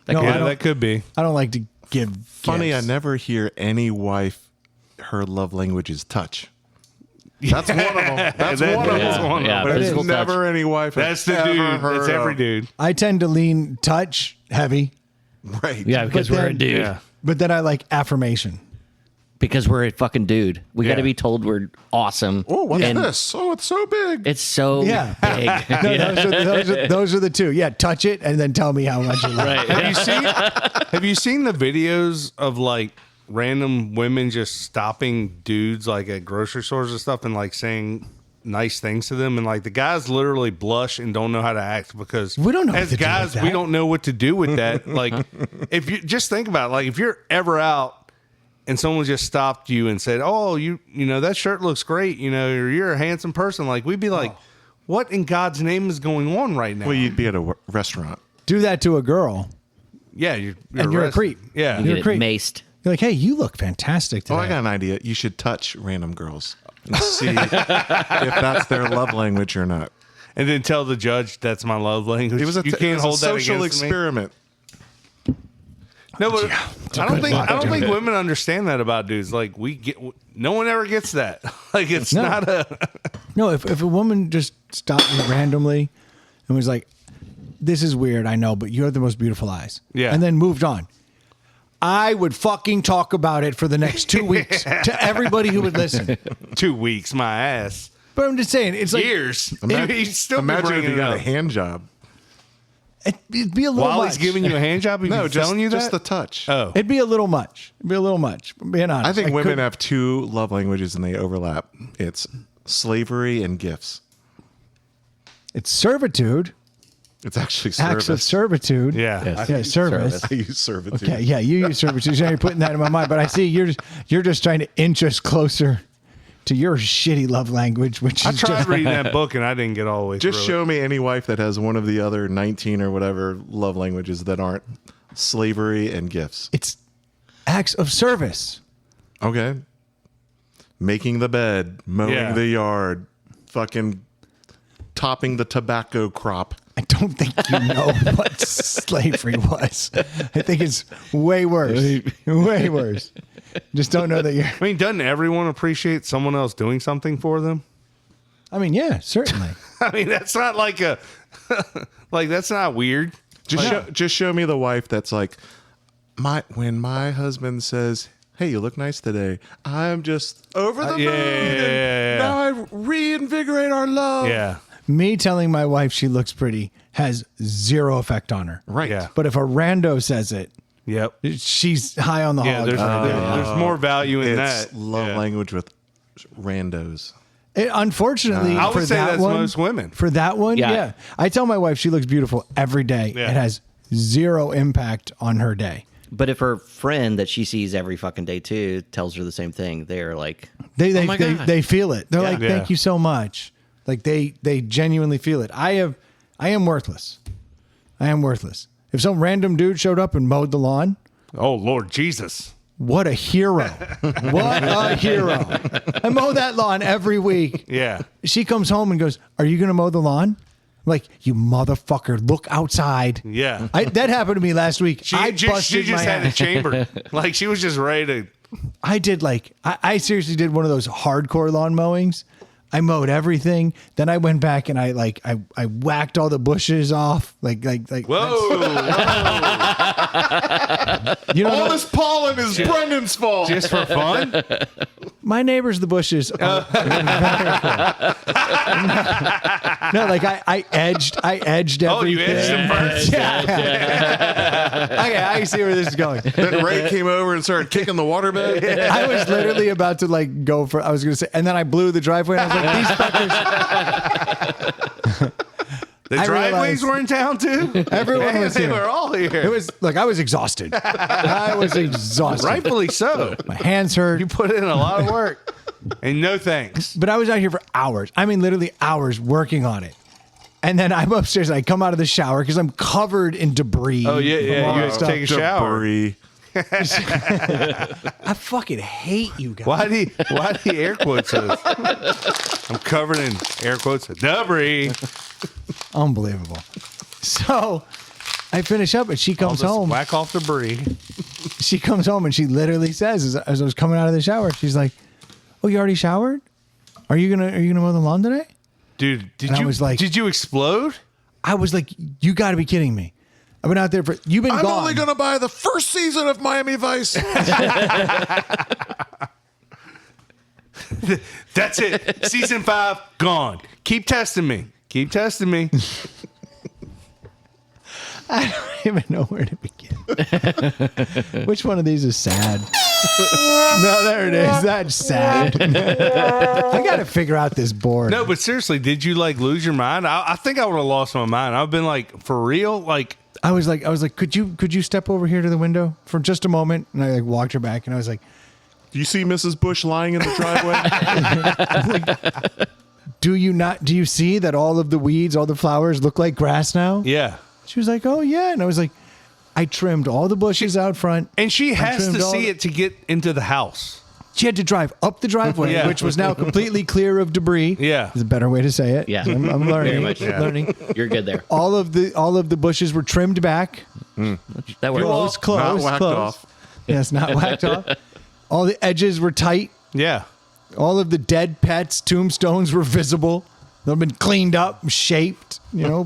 That No, could I Yeah, don't- that could be. I don't like to give Funny, gifts. I never hear any wife, her love language is touch. That's one of them. That's That- one of that's them. one of yeah, But it's physical touch. never any wife. That's has the ever dude. heard That's every of. dude. I tend to lean touch heavy, Right. Yeah, because But we're a then- dude. Yeah. but then I like affirmation. Because we're a fucking dude. We got to Yeah. be told we're awesome. Oh, what's And this? Oh, it's so big. It's so Yeah. big. No, Yeah. those are the two. Yeah, touch it and then tell me how much you like it. Right. Have you seen the videos of like random women just stopping dudes like at grocery stores and stuff and like saying nice things to them, and like the guys literally blush and don't know how to act because We don't know what as to do with guys that. we don't know what to do with that. Like if you just think about it, like if you're ever out and someone just stopped you and said, "Oh, you know that shirt looks great," or "You're a handsome person," like we'd be like, "What in God's name is going on right now?" Well, you'd be at a restaurant. Do that to a girl. Yeah, you're And you're a arrested. creep. Yeah, You You're get great. maced. You're like, hey, you look fantastic today. Oh, I got an idea. You should touch random girls and see if that's their love language or not. and then tell the judge that's my love language. It was a, you can't it was hold a that social against me. experiment. No, but I don't good think luck. women understand that about dudes. Like no one ever gets that. Like it's No. not a. No, if a woman just stopped me randomly and was like, this is weird, I know, but you have the most beautiful eyes. Yeah. And then moved on. I would fucking talk about it for the next 2 weeks to everybody who would listen. 2 weeks, my ass. But I'm just saying, it's like years. He's still Imagine if bringing you it got up. a hand job. it'd be a little While much. he's giving you a hand job, he's telling you that? just the touch. Oh. It'd be a little much. It'd be a little much. I'm being honest. I think women couldn't- have two love languages and they overlap. It's slavery and gifts. It's servitude. It's actually Acts of service. servitude. Yeah. Yes. Yeah, service. I use servitude. Okay, yeah, you use servitude. So you're putting that in my mind, but I see you're just trying to inch us closer to your shitty love language, which I is tried just reading that book and I didn't get all the way Just through show me any wife that has one of the other 19 or whatever love languages that aren't slavery and gifts. it's acts of service. Okay. Making the bed, mowing Yeah. the yard, fucking topping the tobacco crop. I don't think you know what slavery was. I think it's way worse. Way worse. Just don't know that you're. I mean, doesn't everyone appreciate someone else doing something for them? I mean, yeah, certainly. I mean, that's not like a like that's not weird. Just show me the wife that's like, when my husband says, "Hey, you look nice today," I'm just over the moon. yeah. Now I reinvigorate our love. Yeah. Me telling my wife she looks pretty has zero effect on her. Right. Yeah. But if a rando says it, Yep. she's high on the Yeah, hog. there's more value in It's that. love Yeah. language with randos. Unfortunately, I would for say that that's one, most women. For that one, Yeah. yeah. I tell my wife she looks beautiful every day. Yeah. It has zero impact on her day. But if her friend that she sees every fucking day too tells her the same thing, they're like, They oh my God. they feel it. They're like, Yeah. thank you so much. Like they genuinely feel it. I am worthless. I am worthless. If some random dude showed up and mowed the lawn, Oh Lord Jesus. what a hero. What a hero. I mow that lawn every week. Yeah. She comes home and goes, "Are you going to mow the lawn?" I'm like, "You motherfucker, look outside." Yeah. That happened to me last week. She I just busted my had it ass. chambered. Like she was just ready to. I did I seriously did one of those hardcore lawn mowings. I mowed everything. Then I went back and I whacked all the bushes off. Like Whoa. you know, All this pollen is Brendan's fault. Just for fun? my neighbors, the bushes. Are no, like I edged everything. Oh, you edged them first. Okay, I see where this is going. Then Ray came over and started kicking the waterbed. I was literally about to go for. I was going to say, and then I blew the driveway. And I was like, these fuckers. The I driveways realized- were in town too? Everyone Man, was they here. were all here. It was look. I was exhausted. I was exhausted. rightfully so. My hands hurt. You put in a lot of work. And no thanks. But I was out here for hours. I mean, literally hours working on it. And then I'm upstairs. And I come out of the shower because I'm covered in debris. Oh yeah, from yeah. all You that had to stuff. take a shower. Debris. I fucking hate you guys. Why do you air quotes those? I'm covered in air quotes debris. Unbelievable. So I finish up and she All comes this home. whack off debris. She comes home and she literally says, as I was coming out of the shower, she's like, "Oh, you already showered? Are you gonna mow the lawn today?" Dude, And I was like- did you explode? I was like, "You got to be kidding me! I've been out there for. You've been I'm gone. only going to buy the first season of Miami Vice. That's it. Season 5 gone. Keep testing me. Keep testing me. I don't even know where to begin. Which one of these is sad? No, there it is. That's sad. I got to figure out this board. No, but seriously, did you lose your mind? I think I would have lost my mind. I've been for real? I was like, could you step over here to the window for just a moment? And I walked her back, and I was like, Do you see Mrs. Bush lying in the driveway? do you see that all of the weeds, all the flowers look like grass now? yeah. She was like, oh yeah. And I was like, I trimmed all the bushes out front. And she I has trimmed to all see the- it to get into the house. She had to drive up the driveway, Yeah. which was now completely clear of debris. Yeah. Is a better way to say it. Yeah. I'm Very learning. much. Learning. You're good there. All of the bushes were trimmed back. That works. Close. Not whacked close. off. Yes, not whacked off. All the edges were tight. Yeah. All of the dead pets' tombstones were visible. They've been cleaned up, shaped,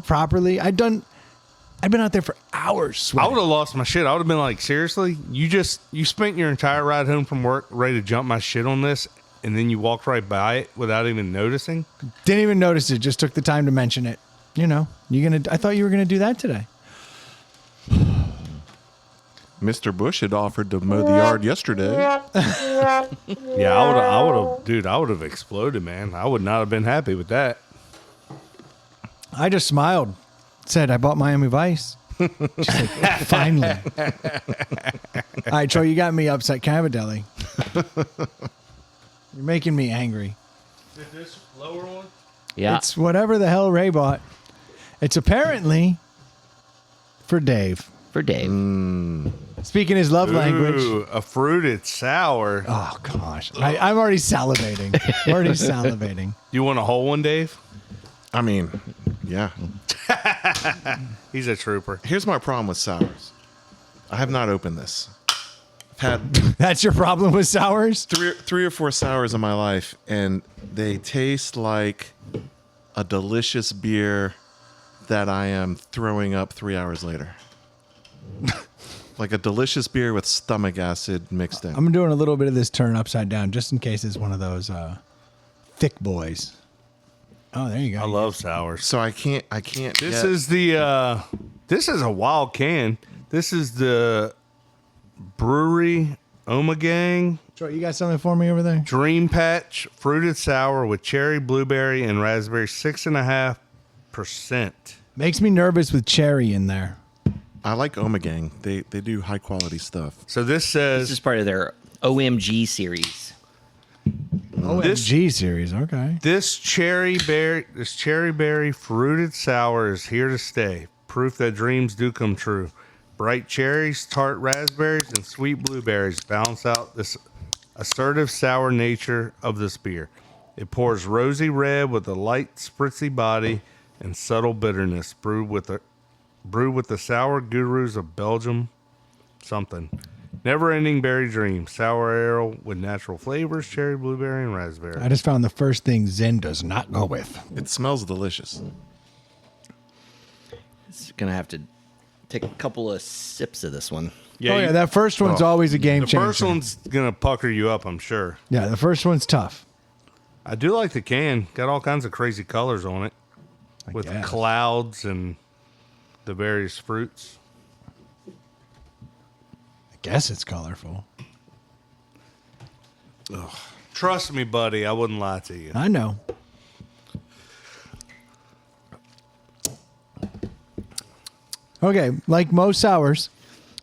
properly. I've been out there for hours. I Sweating. would have lost my shit. I would have been like, seriously? You spent your entire ride home from work ready to jump my shit on this, and then you walked right by it without even noticing? Didn't even notice it. Just took the time to mention it. You know, I thought you were gonna do that today. Mr. Bush had offered to mow the yard yesterday. Yeah, I would have, dude. I would have exploded, man. I would not have been happy with that. I just smiled. Said I bought Miami Vice. She's like, finally. All right, Troy, you got me upset. Can I have a deli? You're making me angry. Is this lower one? Yeah. It's whatever the hell Ray bought. It's apparently for Dave. For Dave. Speaking his love language. Ooh, a fruited sour. Oh, gosh. I'm already salivating. You want a whole one, Dave? I mean, yeah. He's a trooper. Here's my problem with sours. I have not opened this. I've had That's your problem with sours? three or four sours in my life, and they taste like a delicious beer that I am throwing up 3 hours later. Like a delicious beer with stomach acid mixed in. I'm doing a little bit of this turn upside down just in case it's one of those thick boys. Oh, there you go. I love sours. So I can't. This is the. This is a wild can. This is the BluRay Omegang Troy, you got something for me over there? Dream Patch fruited sour with cherry, blueberry, and raspberry. 6.5%. Makes me nervous with cherry in there. I like Omegang. They do high quality stuff. So this This is says part of their OMG series. OMG series, okay. this cherry berry fruited sour is here to stay. Proof that dreams do come true. Bright cherries, tart raspberries, and sweet blueberries balance out this assertive sour nature of this beer. It pours rosy red with a light spritzy body and subtle bitterness, brewed with the sour gurus of Belgium. Something. Never-ending berry dream. Sour ale with natural flavors, cherry, blueberry, and raspberry. I just found the first thing Zen does not go with. It smells delicious. It's going to have to take a couple of sips of this one. Yeah, that first one's always a game the changer. first one's going to pucker you up, I'm sure. Yeah, the first one's tough. I do like the can. Got all kinds of crazy colors on it. With guess. clouds and the various fruits. I guess it's colorful. Trust me, buddy. I wouldn't lie to you. I know. Okay, like most sours,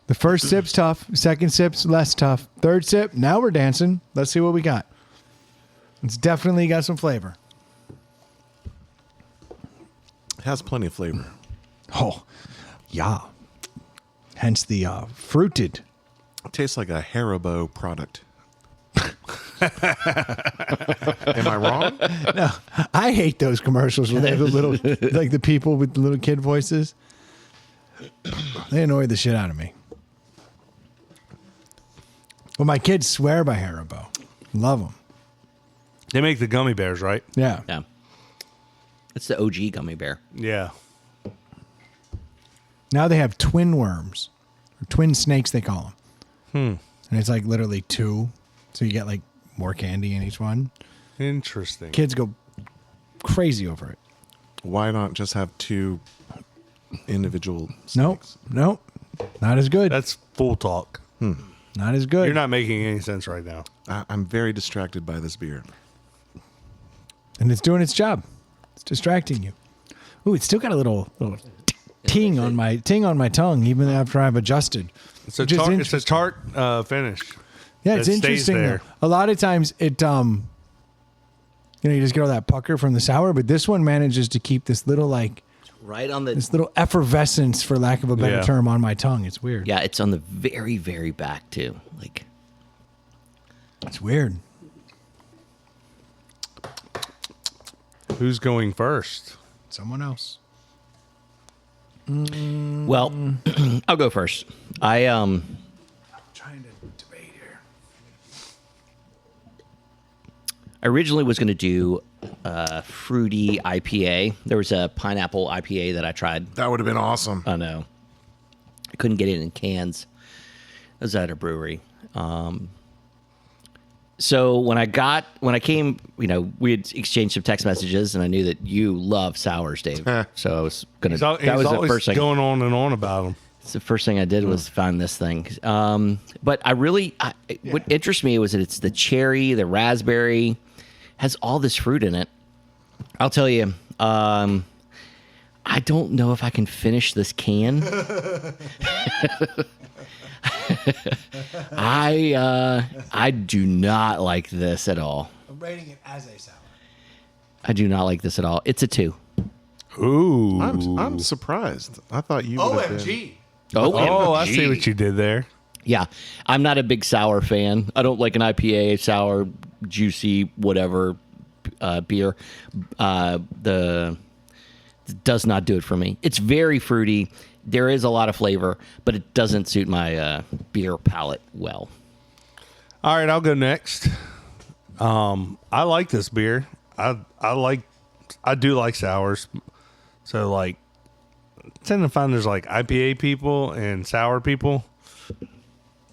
the first sip's tough, second sip's less tough, third sip, now we're dancing. Let's see what we got. It's definitely got some flavor. It has plenty of flavor. Oh, yeah. Hence the fruited. It tastes like a Haribo product. Am I wrong? No, I hate those commercials where they have the little, like the people with the little kid voices. They annoy the shit out of me. Well, my kids swear by Haribo. Love them. They make the gummy bears, right? Yeah. Yeah. It's the OG gummy bear. Yeah. Now they have twin worms, or twin snakes, they call them. And it's like literally two. So you get like more candy in each one. Interesting. Kids go crazy over it. Why not just have two individual Nope. snakes? Nope. Not as good. That's full talk. Not as good. You're not making any sense right now. I'm very distracted by this beer. And it's doing its job. It's distracting you. Ooh, it's still got a little ting on my tongue, even after I've adjusted. It's a Which is tart. It's a interesting. tart finish. Yeah, it's It stays interesting. there. Though. A lot of times it you just get all that pucker from the sour, but this one manages to keep this little Right on the... this little effervescence, for lack of a better Yeah. term, on my tongue. It's weird. Yeah, it's on the very, very back, too. Like, It's weird. Who's going first? Someone else. well, I'll go first. Trying to debate here. I originally was going to do fruity IPA. There was a pineapple IPA that I tried. That would have been awesome. I know. I couldn't get it in cans. It was at a brewery. So when I came, we had exchanged some text messages, and I knew that you love sours, Dave. So I was gonna. He's That was the always first thing. going on and on about them. It's the first thing I did was find this thing. But what interests me was that it's the cherry, the raspberry, has all this fruit in it. I'll tell you, I don't know if I can finish this can. I do not like this at all. I'm rating it as a sour. I do not like this at all. It's a 2. Ooh. I'm surprised. I thought you would have been. OMG. Oh, I see what you did there. Yeah, I'm not a big sour fan. I don't like an IPA, sour, juicy, whatever beer. It does not do it for me. It's very fruity. There is a lot of flavor, but it doesn't suit my beer palate well. All right, I'll go next. I like this beer. I do like sours. So like, I tend to find there's like IPA people and sour people.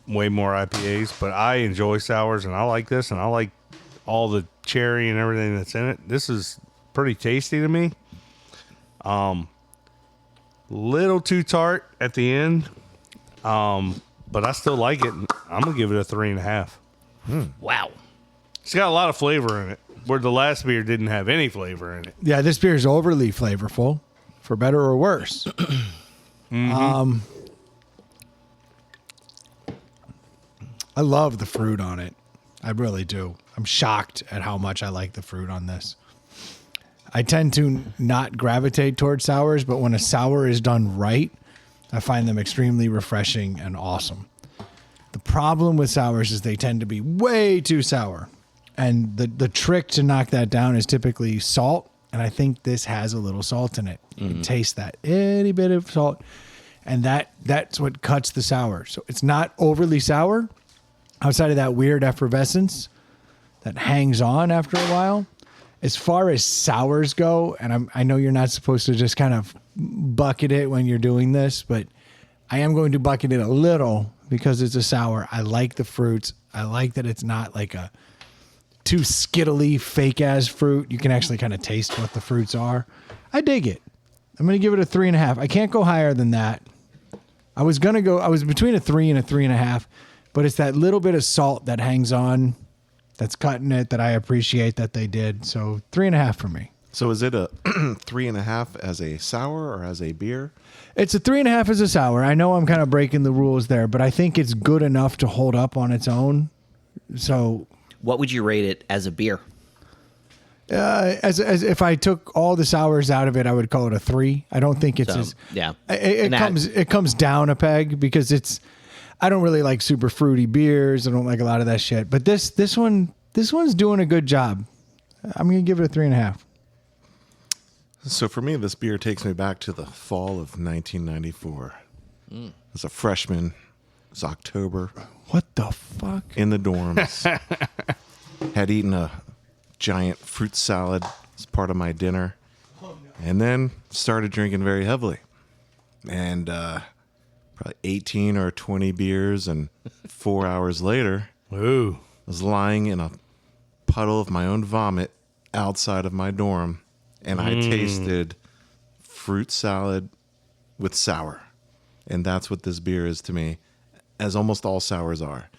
Way more IPAs, but I enjoy sours and I like this and I like all the cherry and everything that's in it. This is pretty tasty to me. Little too tart at the end. But I still like it. I'm gonna give it a 3.5. Wow. It's got a lot of flavor in it, where the last beer didn't have any flavor in it. Yeah, this beer is overly flavorful, for better or worse. I love the fruit on it. I really do. I'm shocked at how much I like the fruit on this. I tend to not gravitate towards sours, but when a sour is done right, I find them extremely refreshing and awesome. The problem with sours is they tend to be way too sour. And the trick to knock that down is typically salt. And I think this has a little salt in it. You can taste that any bit of salt. And that's what cuts the sour. So it's not overly sour outside of that weird effervescence that hangs on after a while. As far as sours go, and I know you're not supposed to just kind of bucket it when you're doing this, but I am going to bucket it a little because it's a sour. I like the fruits. I like that it's not like a too skittly, fake-ass fruit. You can actually kind of taste what the fruits are. I dig it. I'm going to give it a 3.5. I can't go higher than that. I was between a 3 and a 3.5, but it's that little bit of salt that hangs on that's cutting it that I appreciate that they did. So 3.5 for me. So is it a 3.5 as a sour or as a beer? It's a 3.5 as a sour. I know I'm kind of breaking the rules there, but I think it's good enough to hold up on its own. So What would you rate it as a beer? as if I took all the sours out of it, I would call it a 3. I don't think it's Yeah. It comes down a peg because I don't really like super fruity beers. I don't like a lot of that shit. But this one's doing a good job. I'm gonna give it a 3.5. So for me, this beer takes me back to the fall of 1994. As a freshman, it's October. What the fuck? In the dorms. Had eaten a giant fruit salad as part of my dinner. And then started drinking very heavily. And probably 18 or 20 beers. And 4 hours later, Ooh. I was lying in a puddle of my own vomit outside of my dorm. And I tasted fruit salad with sour. And that's what this beer is to me, as almost all sours are.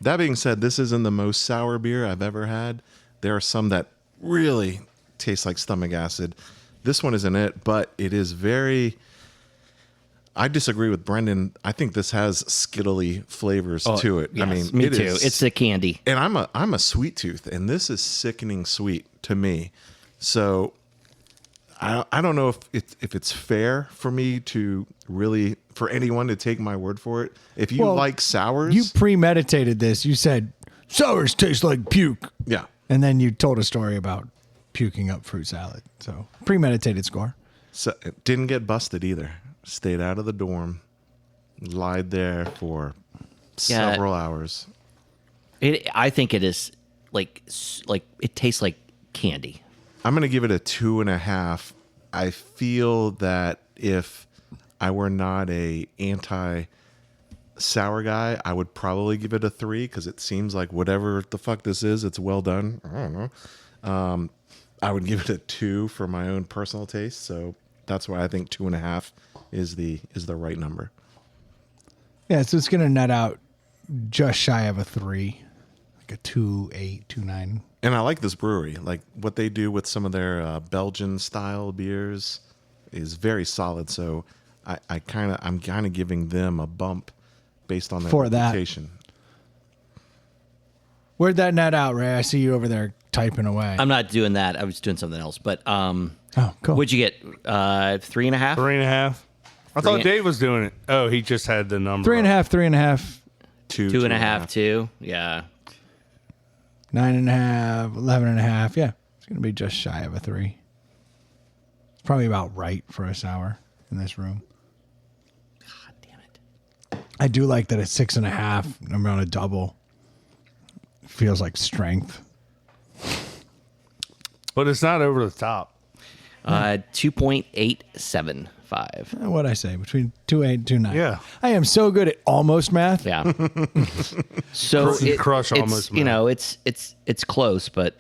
That being said, this isn't the most sour beer I've ever had. There are some that really taste like stomach acid. This one isn't it, but it is very... I disagree with Brendan. I think this has skittly flavors to it. Yes, I mean, me it too. is- It's the candy. and I'm a sweet tooth, and this is sickening sweet to me. So I don't know if it's fair for me to really, for anyone to take my word for it. If you Well, like sours, You premeditated this. You said sours taste like puke, yeah. and then you told a story about puking up fruit salad. So premeditated score. So, didn't get busted either. Stayed out of the dorm, lied there for several hours. I think it is like it tastes like candy. I'm going to give it a 2.5. I feel that if I were not a anti sour guy, I would probably give it a 3 because it seems like whatever the fuck this is, it's well done. I don't know. I would give it a 2 for my own personal taste. So that's why I think 2.5 is the right number. Yeah, so it's going to net out just shy of a 3, like a 2.8, 2.9. And I like this brewery. Like what they do with some of their Belgian style beers is very solid. So I'm kind of giving them a bump based on their For that. reputation. Where'd that net out, Ray? I see you over there typing away. I'm not doing that. I was doing something else. But oh, cool. what'd you get? 3.5? 3.5. I thought Dave was doing it. Oh, he just had the number. 3.5, 3.5, 2.5, 2. Yeah. 9.5, 11.5. Yeah, it's going to be just shy of a 3. It's probably about right for a sour in this room. God damn it. I do like that it's 6.5. I'm on a double. Feels like strength. But it's not over the top. 2.875. What'd I say? Between 2.8 and 2.9. Yeah. I am so good at almost math. Yeah. So You crush it's, almost, you man. know, it's close, but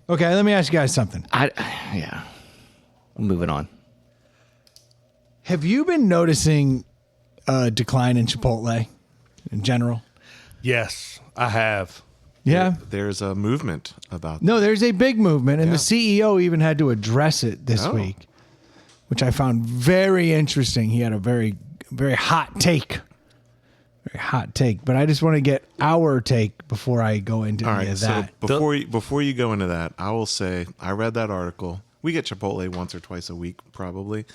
Okay, let me ask you guys something. yeah. Moving on. Have you been noticing a decline in Chipotle in general? Yes, I have. Yeah. There's a movement about No, there's a big movement, and Yeah. the CEO even had to address it this Oh. week, which I found very interesting. He had a very, very hot take. Very hot take. But I just want to get our take before I go into All any right, of so that. before you go into that, I will say I read that article. We get Chipotle once or twice a week, probably.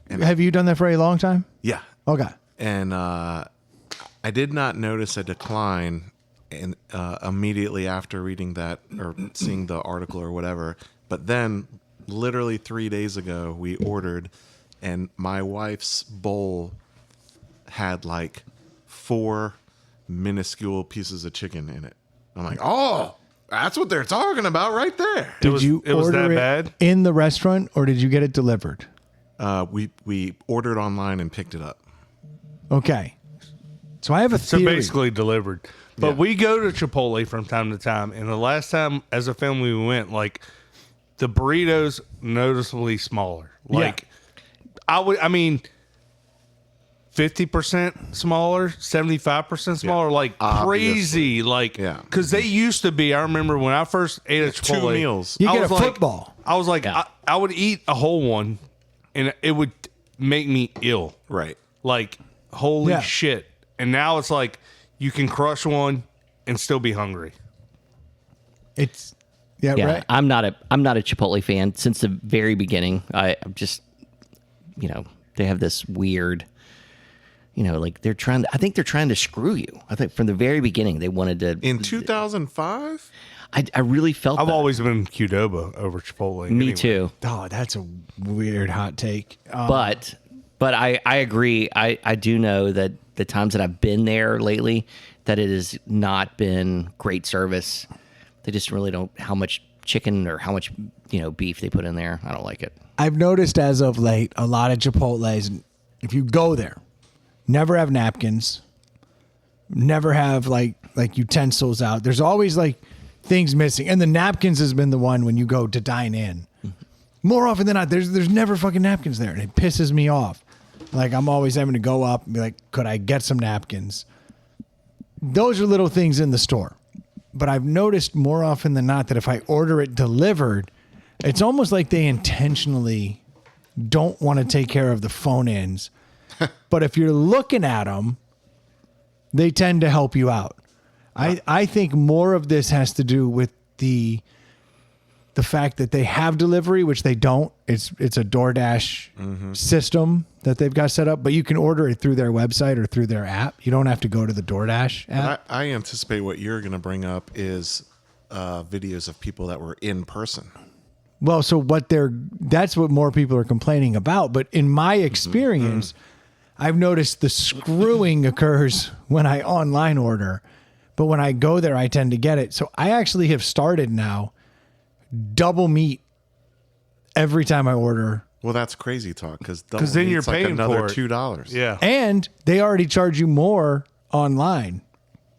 And Have you done that for a long time? yeah, Okay. and I did not notice a decline immediately after reading that or seeing the article or whatever. But then, literally 3 days ago, we ordered, and my wife's bowl had like 4 minuscule pieces of chicken in it. I'm like, oh, that's what they're talking about right there. Did you it was order that it bad? in the restaurant or did you get it delivered? We ordered online and picked it up. Okay. So I have a So theory. basically delivered. But Yeah. we go to Chipotle from time to time. And the last time as a family we went, like the burritos noticeably smaller. Like I mean 50% smaller, 75% smaller, like crazy. Like, Yeah. because they used to be, I remember when I first ate at Chipotle. 2 meals. You I get was a like- football. I was like, Yeah. I would eat a whole one and it would make me ill. Right. Like, holy Yeah. shit. And now it's like you can crush one and still be hungry. It's yeah, Yeah, right. I'm not a Chipotle fan since the very beginning. I'm just, you know, they have this weird, you know, like I think they're trying to screw you. I think from the very beginning they wanted to. In 2005? I really felt I've that. always been Qdoba over Chipotle. Me anyway. too. Oh, that's a weird hot take. But I agree. I do know that the times that I've been there lately, that it has not been great service. They just really don't how much chicken or how much beef they put in there. I don't like it. I've noticed as of late a lot of Chipotles. If you go there, never have napkins, never have like utensils out. There's always like things missing, and the napkins has been the one when you go to dine in. More often than not, there's never fucking napkins there, and it pisses me off. Like I'm always having to go up and be like, could I get some napkins? Those are little things in the store. But I've noticed more often than not that if I order it delivered, it's almost like they intentionally don't want to take care of the phone ends. But if you're looking at them, they tend to help you out. I think more of this has to do with the fact that they have delivery, which they don't. It's a DoorDash system that they've got set up, but you can order it through their website or through their app. You don't have to go to the DoorDash app. I anticipate what you're going to bring up is videos of people that were in person. Well, so that's what more people are complaining about. But in my experience, I've noticed the screwing occurs when I online order, but when I go there, I tend to get it. So I actually have started now double meat every time I order Well, that's crazy talk because then you're paying another for it. $2. Yeah. And they already charge you more online.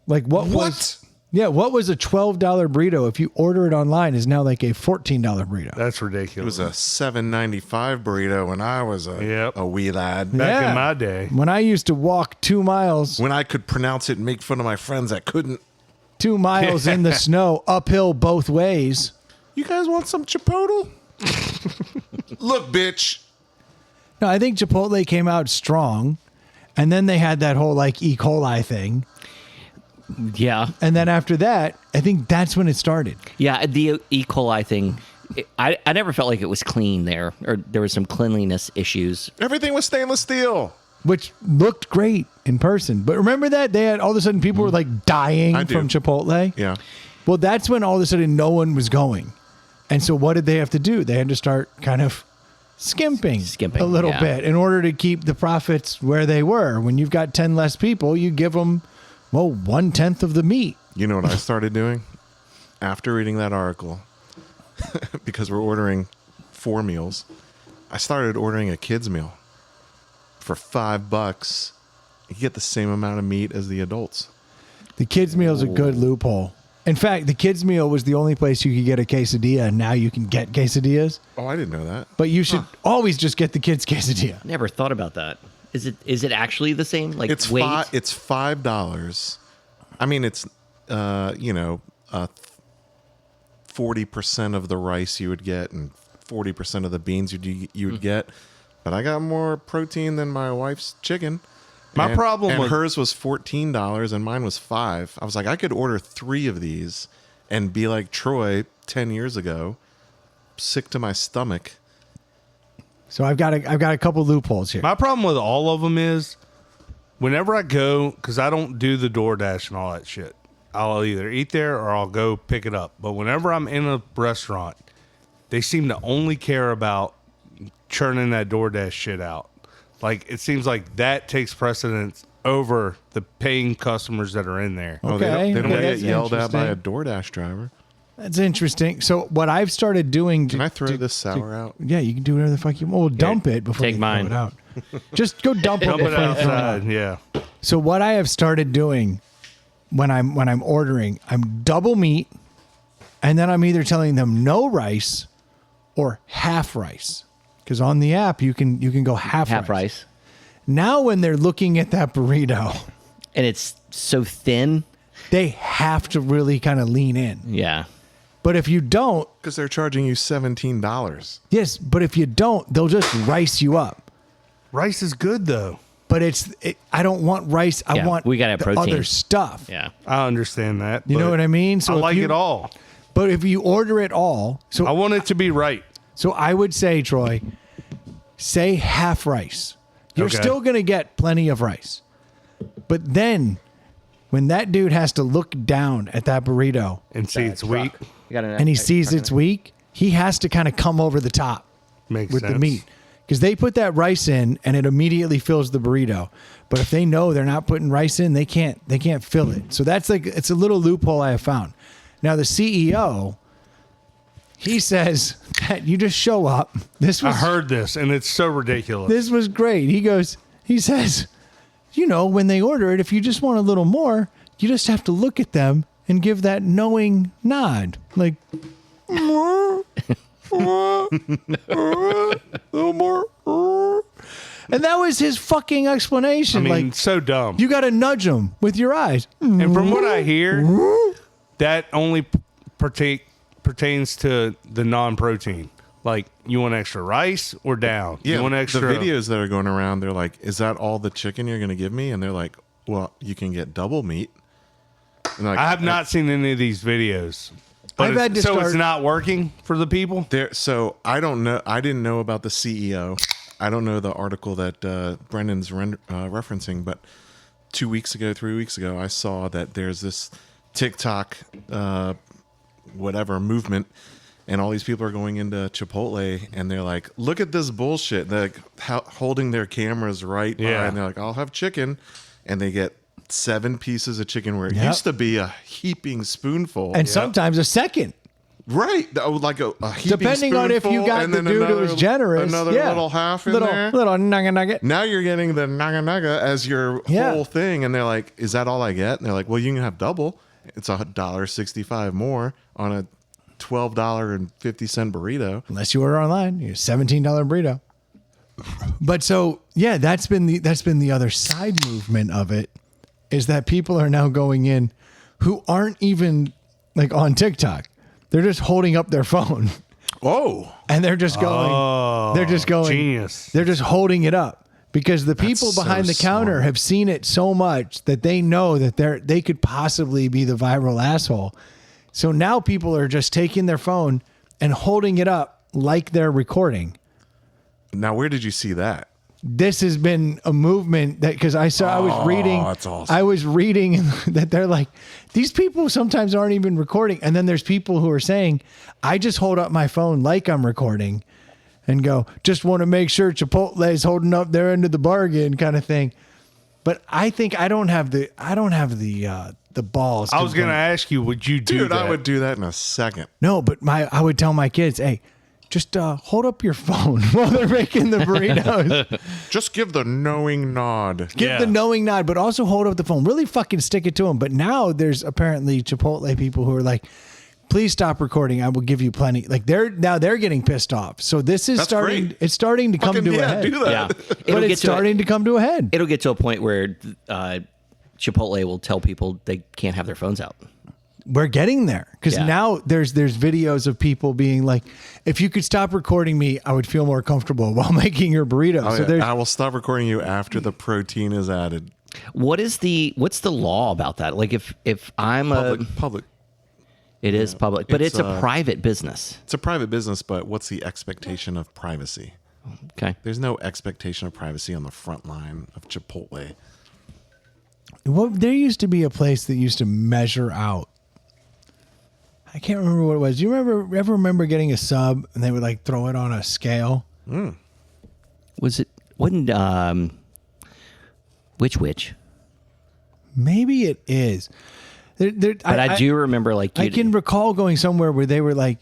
Like what was a $12 burrito if you order it online is now like a $14 burrito. That's It ridiculous. was a $7.95 burrito when I was a wee lad. Back Yeah. in my day. When I used to walk 2 miles, When I could pronounce it and make fun of my friends that couldn't. 2 miles in the snow, uphill both ways. You guys want some Chipotle? Look, bitch. No, I think Chipotle came out strong, and then they had that whole like E. coli thing, Yeah. and then after that, I think that's when it started. Yeah. The E. coli thing, I never felt like it was clean there, or there was some cleanliness issues. Everything was stainless steel. Which looked great in person. But remember that? They had all of a sudden people were like dying I do. from Chipotle. Yeah. Well, that's when all of a sudden no one was going. And so what did they have to do? They had to start kind of skimping a little yeah. bit in order to keep the profits where they were. When you've got 10 less people, you give them, 1/10 of the meat. You know what I started doing after reading that article? Because we're ordering 4 meals. I started ordering a kid's meal for $5. You get the same amount of meat as the adults. The kids' meal is a good loophole. In fact, the kids' meal was the only place you could get a quesadilla, and now you can get quesadillas. Oh, I didn't know that. But you should always just get the kids' quesadilla. Never thought about that. Is it actually the same? Like It's weight? it's $5. I mean, it's 40% of the rice you would get and 40% of the beans you would get. But I got more protein than my wife's chicken. My problem and was- hers was $14 and mine was $5. I was like, I could order 3 of these and be like Troy 10 years ago, sick to my stomach. So I've got a couple loopholes here. My problem with all of them is whenever I go, because I don't do the DoorDash and all that shit, I'll either eat there or I'll go pick it up. But whenever I'm in a restaurant, they seem to only care about churning that DoorDash shit out. Like, it seems like that takes precedence over the paying customers that are in there. Oh, they Okay, don't get that's yelled at by a interesting. DoorDash driver. That's interesting. So what I've started doing. Can I throw this sour out? Yeah, you can do whatever the fuck you want. Well, dump it before take you mine. throw it out. Just go dump it Dump before it you throw it out. outside, yeah. So what I have started doing when I'm ordering, I'm double meat, and then I'm either telling them no rice or half rice. Because on the app you can go half rice. Now when they're looking at that burrito, And it's so thin. they have to really kind of lean in. Yeah. But if you don't, Because they're charging you $17. yes, but if you don't, they'll just rice you up. Rice is good, though. But I don't want rice. I Yeah, want we gotta have the protein. other stuff. Yeah. I understand that. You know but what I mean? So I if like you- it all. But if you order it all, I want it to be right. So I would say, Troy, say half rice. You're Okay. still going to get plenty of rice. But then when that dude has to look down at that burrito And see it's weak. You got and he sees it's weak, he has to kind of come over the top Makes with sense. the meat. Because they put that rice in and it immediately fills the burrito. But if they know they're not putting rice in, they can't fill it. So that's like, it's a little loophole I have found. Now the CEO, he says that you just show up. This I was heard this, and it's so ridiculous. This was great. He says, when they order it, if you just want a little more, you just have to look at them and give that knowing nod. Like, a little more. And that was his fucking explanation. I mean, like, so dumb. you got to nudge them with your eyes. And from what I hear, that only pertains to the non-protein. Like, you want extra rice or down? Yeah, You want extra? the videos that are going around, they're like, is that all the chicken you're going to give me? And they're like, well, you can get double meat. And like, I have not seen any of these videos. But I've had to so start- it's not working for the people? So I don't know. I didn't know about the CEO. I don't know the article that Brendan's referencing, but 3 weeks ago, I saw that there's this TikTok, whatever movement, and all these people are going into Chipotle, and they're like, "Look at this bullshit!" They're like, holding their cameras right by, Yeah. and they're like, "I'll have chicken," and they get 7 pieces of chicken where it Yep. used to be a heaping spoonful. And sometimes a second. Right, like a heaping Depending on if you spoonful, got and the then dude who another, was generous. another yeah. little half in little, there. Little nugget. Now you're getting the naga as your Yeah. whole thing, and they're like, "Is that all I get?" And they're like, "Well, you can have double. It's $1.65 more on a $12.50 burrito." Unless you order online, you're $17 burrito. But so yeah, that's been the other side movement of it, is that people are now going in who aren't even like on TikTok. They're just holding up their phone Oh, and they're just going. Genius. They're just holding it up because the people so behind the counter smart. have seen it so much that they know that they could possibly be the viral asshole. So now people are just taking their phone and holding it up like they're recording. now where did you see that? This has been a movement that because I was reading, that's awesome. I was reading that they're like, these people sometimes aren't even recording. And then there's people who are saying, I just hold up my phone like I'm recording and go, just want to make sure Chipotle's holding up their end of the bargain kind of thing. But I think I don't have the balls. I was going to ask you, would you do Dude, that? I would do that in a second. No, but I would tell my kids, hey, just hold up your phone while they're making the burritos. Just give the knowing nod. Give the knowing nod, but also hold up the phone. Really fucking stick it to them. But now there's apparently Chipotle people who are like, please stop recording. I will give you plenty. Like they're getting pissed off. So this is That's starting. great. It's starting to come Fucking to a yeah, head. do that. Yeah. But it's starting to come to a head. It'll get to a point where Chipotle will tell people they can't have their phones out. We're getting there because Yeah. now there's videos of people being like, if you could stop recording me, I would feel more comfortable while making your burrito. Oh, so yeah. there's I will stop recording you after the protein is added. What's the law about that? Like if I'm Public. it is public, but It's, it's a private business. It's a private business, but what's the expectation of privacy? Okay. There's no expectation of privacy on the front line of Chipotle. Well, there used to be a place that used to measure out. I can't remember what it was. Do you ever remember getting a sub and they would like throw it on a scale? Was it wasn't which? Maybe it is. But I do remember like I can recall going somewhere where they were like,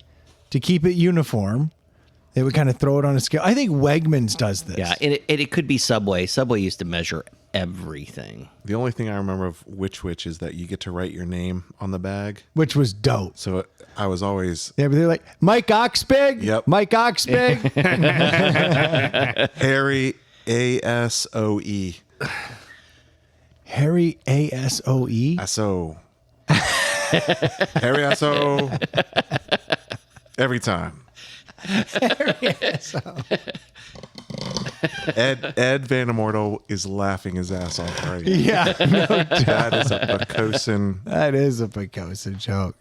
to keep it uniform, they would kind of throw it on a scale. I think Wegmans does this. yeah, and it could be Subway. Subway used to measure everything. The only thing I remember of which is that you get to write your name on the bag. Which was dope. So I was always Yeah, but they're like, Mike Oxbig? Yep. Mike Oxbig? Harry ASOE. Harry ASOE? SO. Harry SO. Every time. Ed Van Immortal is laughing his ass off right now. Yeah. That is a Picosin. That is a Picosa joke.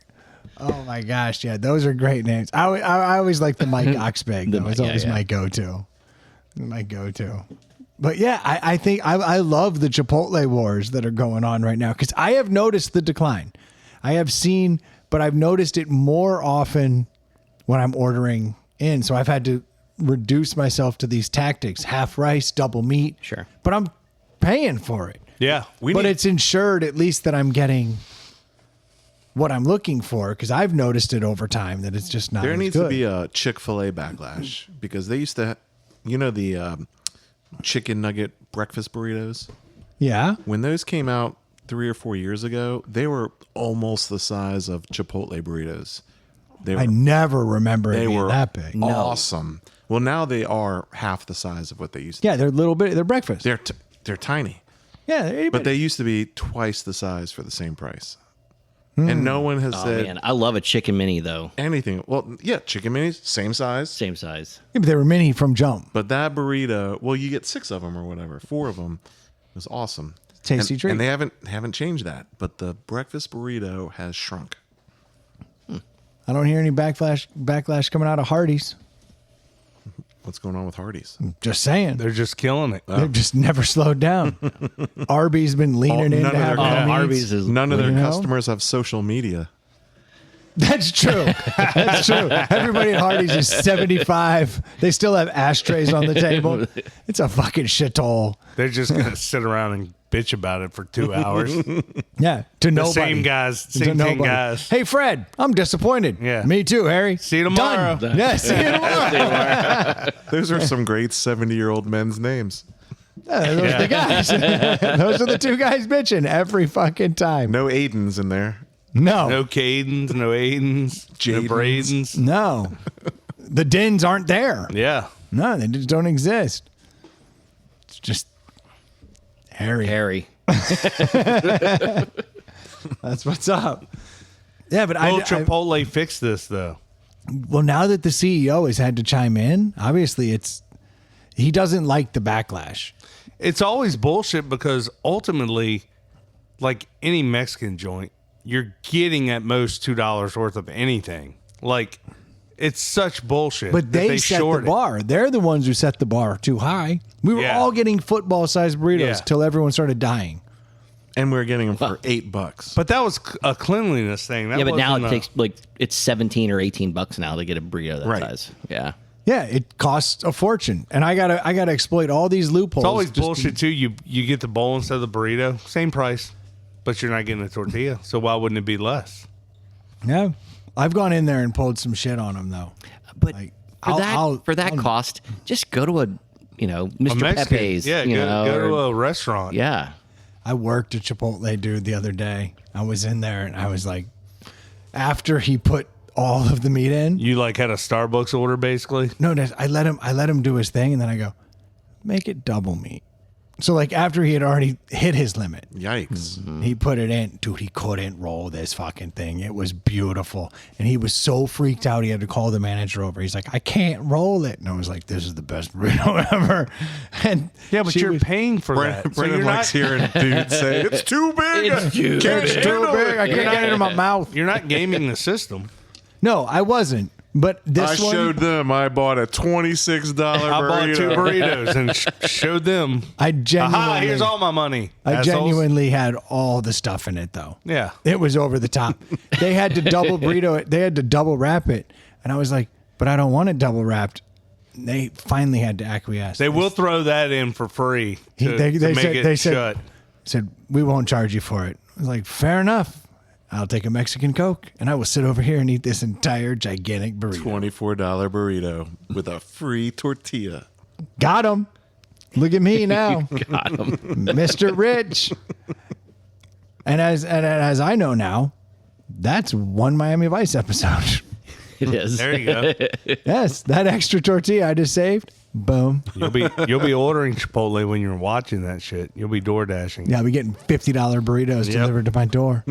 Oh my gosh, yeah, those are great names. I always like the Mike Oxbig. That was always my go-to. My go-to. But yeah, I think I love the Chipotle wars that are going on right now because I have noticed the decline. I have seen, but I've noticed it more often when I'm ordering in. So I've had to reduce myself to these tactics: half rice, double meat. Sure. But I'm paying for it. Yeah. But it's ensured at least that I'm getting what I'm looking for because I've noticed it over time that it's just not. There as needs good. to be a Chick-fil-A backlash because they used to, the chicken nugget breakfast burritos. Yeah. When those came out 3 or 4 years ago, they were almost the size of Chipotle burritos. They were, I never remember it they being were that big. awesome. Well, now they are half the size of what they used to. Yeah, they're a little bit. They're breakfast. They're tiny, yeah, they're but they used to be twice the size for the same price. And no one has Oh said man, I love a chicken mini though. anything. Well, yeah, chicken minis, same size. Same size. Yeah, but they were mini from jump. But that burrito, well, you get 6 of them or whatever, 4 of them. It was awesome. Tasty and, treat. And they haven't changed that. But the breakfast burrito has shrunk. I don't hear any backlash coming out of Hardee's. What's going on with Hardee's? Just saying. They're just killing it. They've just never slowed down. Arby's been leaning none into of their- having Oh, meats. Arby's is None of their You know? customers have social media. That's true. That's true. Everybody at Hardee's is 75. They still have ashtrays on the table. It's a fucking shithole. They're just gonna sit around and bitch about it for 2 hours. Yeah, to nobody. Same guys, To same 10 nobody. guys. Hey, Fred, I'm disappointed. Yeah. Me too, Harry. See you tomorrow. Done. Yeah, see you tomorrow. Those are some great 70-year-old men's names. Those are the guys. Those are the two guys bitching every fucking time. No Aidens in there. No. No Cadens, no Aidens, no Jadens. Bradens. No. The Dins aren't there. Yeah. No, they just don't exist. It's just Harry. Harry. That's what's up. Yeah, but Will Chipotle fix this though? well, now that the CEO has had to chime in, obviously he doesn't like the backlash. It's always bullshit because ultimately, like any Mexican joint, you're getting at most $2 worth of anything. Like, it's such bullshit. But that they set the short it. bar. They're the ones who set the bar too high. We were Yeah. all getting football-sized burritos Yeah. till everyone started dying. And we're getting them for $8. But that was a cleanliness thing. That Yeah, but now wasn't it takes like it's 17 or 18 bucks now to get a burrito that Right. size. Yeah. Yeah, it costs a fortune, and I gotta exploit all these loopholes. It's always just to- bullshit too. You get the bowl instead of the burrito, same price, but you're not getting a tortilla. So why wouldn't it be less? Yeah, I've gone in there and pulled some shit on them though. But Like, for that cost, just go to a A Mr. Mexican, Pepe's. yeah, you go know, to or- a restaurant. yeah. I worked at Chipotle, dude, the other day. I was in there and I was like, after he put all of the meat in, You like had a Starbucks order basically. no, I let him do his thing, and then I go, make it double meat. So like after he had already hit his limit, Yikes. he put it in. Dude, he couldn't roll this fucking thing. It was beautiful. And he was so freaked out he had to call the manager over. He's like, I can't roll it. And I was like, this is the best burrito ever. And Yeah, but she you're was- paying for that. So Brendan you're likes not, hearing dudes say, it's too big. It's too Can't big. too handle big. it." I can't get it in my mouth. you're not gaming the system. No, I wasn't. But this I one, showed them I bought a $26 I bought burrito. 2 burritos and showed them. I genuinely, Aha, here's all my money. I assholes. genuinely had all the stuff in it though. Yeah. It was over the top. They had to double burrito it. They had to double wrap it. And I was like, but I don't want it double wrapped. They finally had to acquiesce. They will throw that in for free to, They to make said, it they shut. said, we won't charge you for it. I was like, fair enough. I'll take a Mexican Coke and I will sit over here and eat this entire gigantic burrito. $24 burrito with a free tortilla. Got him. Look at me now. Got 'em. Mr. Rich. And as I know now, that's one Miami Vice episode. It is. There you go. Yes, that extra tortilla I just saved. Boom. You'll be ordering Chipotle when you're watching that shit. You'll be door dashing. Yeah, I'll be getting $50 burritos delivered to my door.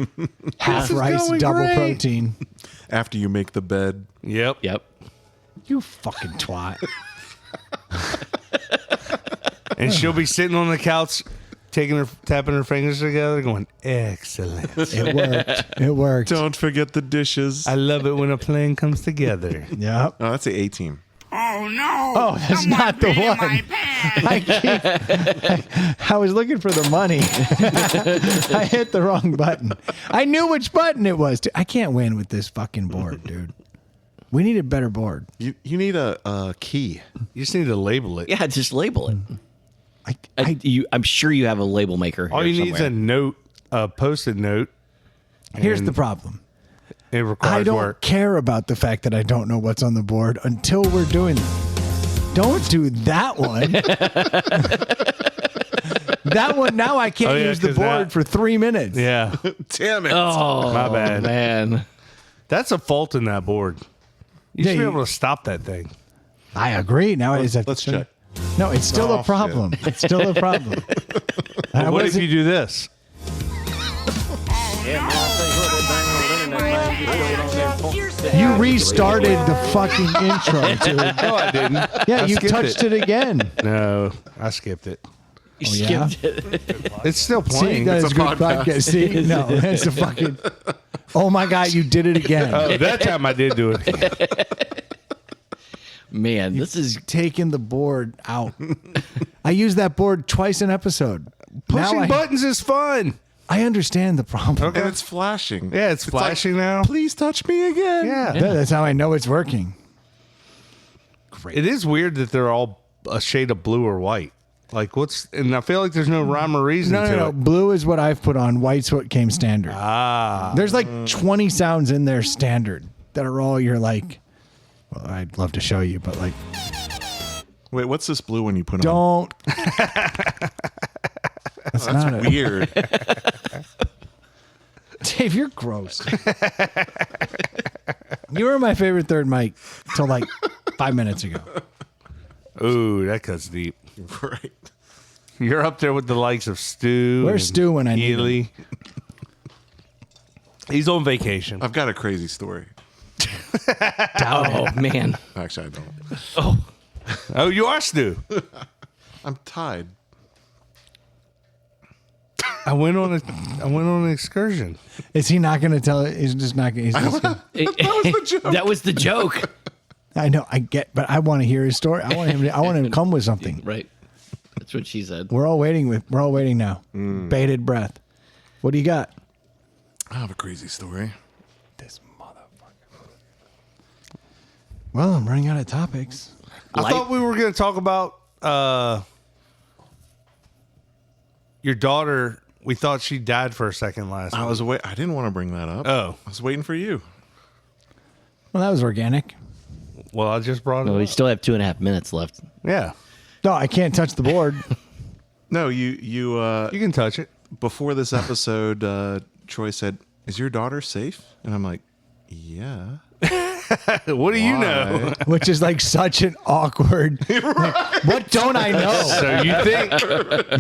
Half is rice, going double great. protein. After you make the bed. Yep. Yep. You fucking twat. And she'll be sitting on the couch, tapping her fingers together, going, "Excellent." It worked. It worked. Don't forget the dishes. I love it when a plan comes together. Yep. Oh, that's the A-team. Oh no! Oh, that's Someone not the pee in one. my pants. I was looking for the money. I hit the wrong button. I knew which button it was. I can't win with this fucking board, dude. We need a better board. You need a key. You just need to label it. Yeah, just label it. I I'm sure you have a label maker. All here you need is somewhere. a note, a post-it note. Here's and the problem. It I requires don't work. care about the fact that I don't know what's on the board until we're doing them. Don't do that one. That one, now I can't Oh, yeah, use the 'cause board that- for 3 minutes. Yeah, Damn it. Oh, my bad. man. That's a fault in that board. You Yeah, should be you- able to stop that thing. I agree. Now is that Let's check. No, it's still Oh, a problem. shit. It's still a problem. I What if wasn't- you do this? You restarted the fucking intro, dude. No, I didn't. Yeah, I you skipped touched it again. No, I skipped it. You yeah? skipped it. It's still See, playing. that is It's a good podcast. podcast. See, no, it's a fucking. Oh my god, you did it again. Oh, that time I did do it. Man, this is Taking the board out. I use that board twice an episode. Pushing now buttons is fun. I understand the problem. And it's flashing. Yeah, it's flashing now. Please touch me again. Yeah. That's how I know it's working. Great. It is weird that they're all a shade of blue or white. Like and I feel like there's no rhyme or reason to No. it. Blue is what I've put on. White's what came standard. There's like 20 sounds in there standard that are all you're like, well, I'd love to show you, but like, Wait, what's this blue one you put on? don't. That's weird. Dave, you're gross. You were my favorite third mic till like 5 minutes ago. Ooh, that cuts deep. Right. You're up there with the likes of Stu. Where's and Stu when I need Ely. He's on vacation. I've got a crazy story. Oh man. Actually, I don't. Oh, you are Stu. I'm tied. I went on an excursion. Is he not going to tell it? He's just not going to. That was the joke. I know, I get, but I want to hear his story. I want him to come with something. Right. That's what she said. We're all waiting now. Bated breath. What do you got? I have a crazy story. This motherfucker. Well, I'm running out of topics. I thought we were going to talk about your daughter. We thought she died for a second last I didn't want to bring that up. Oh. I was waiting for you. Well, that was organic. Well, I just brought it Well, we up. still have 2.5 minutes left. Yeah. No, I can't touch the board. No, you You can touch it. before this episode, Troy said, "Is your daughter safe?" And I'm like, "Yeah." What do you know? Why? Which is like such an awkward. Like, what don't I know? So you think?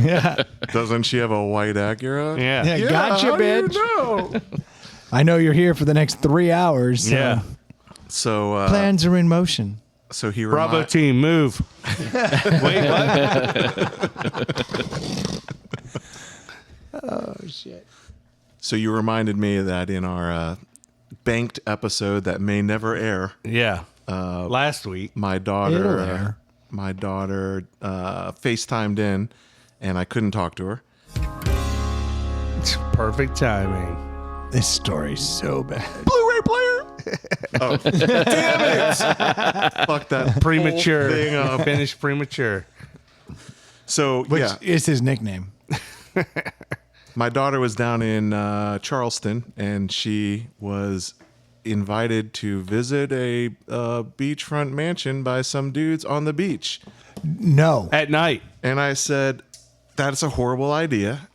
Yeah. Doesn't she have a white Acura? Yeah. Yeah, gotcha, how do you bitch. know? I know you're here for the next 3 hours. So Yeah. So plans are in motion. so he Bravo team, move. Wait, what? Oh shit. So you reminded me that in our banked episode that may never air, Yeah. Last week. my It'll daughter air. FaceTimed in, and I couldn't talk to her. It's perfect timing. This story's so bad. Blu-ray player. Oh, damn it! Fuck that Premature. whole thing up. Finished premature. So Which yeah, is his nickname. my daughter was down in Charleston, and she was invited to visit a beachfront mansion by some dudes on the beach. No. At night. And I said, "That's a horrible idea."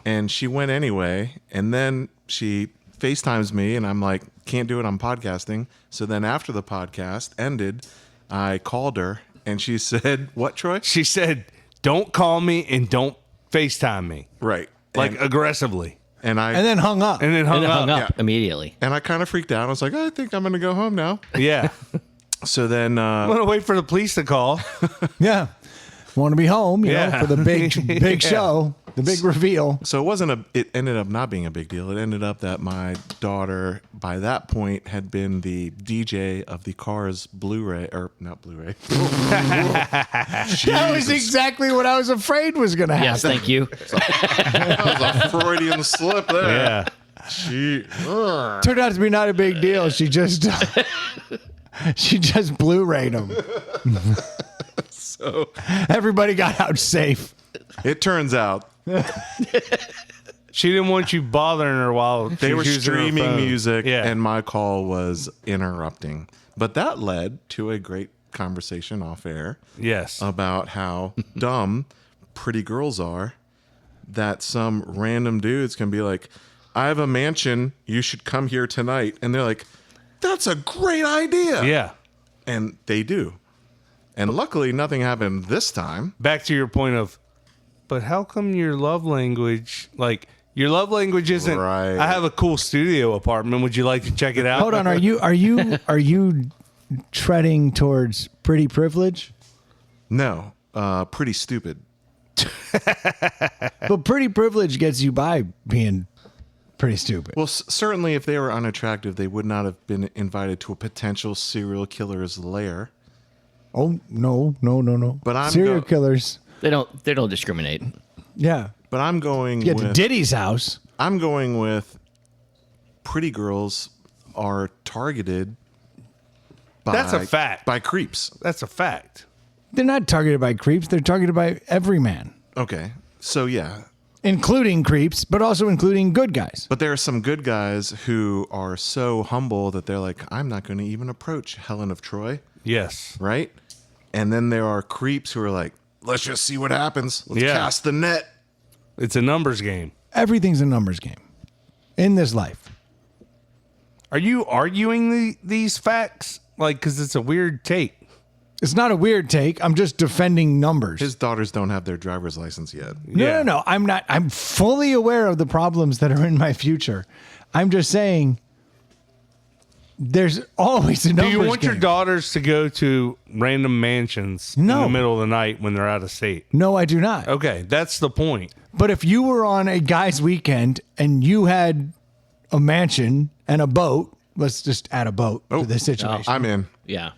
And she went anyway. And then she FaceTimes me, and I'm like, "Can't do it. I'm podcasting." So then after the podcast ended, I called her, and she said, "What, Troy?" She said, don't call me and don't FaceTime me. Right. Like aggressively. and I And then hung up. And then hung And it up. hung up yeah. immediately. and I kind of freaked out. I was like, "I think I'm going to go home now." Yeah. So then I'm going to wait for the police to call. Yeah. Want to be home, you know, Yeah. for the big Yeah. show, the big reveal. So it ended up not being a big deal. It ended up that my daughter, by that point, had been the DJ of the Cars Blu-ray, or not Blu-ray. That was exactly what I was afraid was going to happen. Yes, thank you. That was a Freudian slip there. Yeah. Turned out to be not a big deal. She just Blu-rayed them. So Everybody got out safe. it turns out She didn't want you bothering her while they she were was using her streaming phone. music, Yeah. and my call was interrupting. But that led to a great conversation off air Yes. about how dumb pretty girls are, that some random dudes can be like, "I have a mansion, you should come here tonight." And they're like, "That's a great idea." Yeah. And they do. And luckily nothing happened this time. Back to your point of, but how come your love language, like your love language isn't, Right. I have a cool studio apartment. Would you like to check it out? Hold on, are you treading towards pretty privilege? No, pretty stupid. But pretty privilege gets you by being pretty stupid. Well, certainly if they were unattractive, they would not have been invited to a potential serial killer's lair. Oh no. But I'm serial go- killers. They don't discriminate. Yeah. But I'm going Get to with Diddy's house. I'm going with pretty girls are targeted by That's a fact. by creeps. That's a fact. They're not targeted by creeps. They're targeted by every man, Okay. So yeah. including creeps, but also including good guys. But there are some good guys who are so humble that they're like, I'm not going to even approach Helen of Troy, Yes. right? And then there are creeps who are like, let's just see what happens. Let's Yeah. cast the net. It's a numbers game. Everything's a numbers game in this life. Are you arguing these facts? Like, because it's a weird take. It's not a weird take. I'm just defending numbers. His daughters don't have their driver's license yet. No. I'm not. I'm fully aware of the problems that are in my future. I'm just saying there's always a Do numbers you want your game. daughters to go to random mansions in No. the middle of the night when they're out of state? No, I do not. Okay, that's the point. But if you were on a guy's weekend and you had a mansion and a boat, let's just add a boat to this situation. I'm in. Yeah.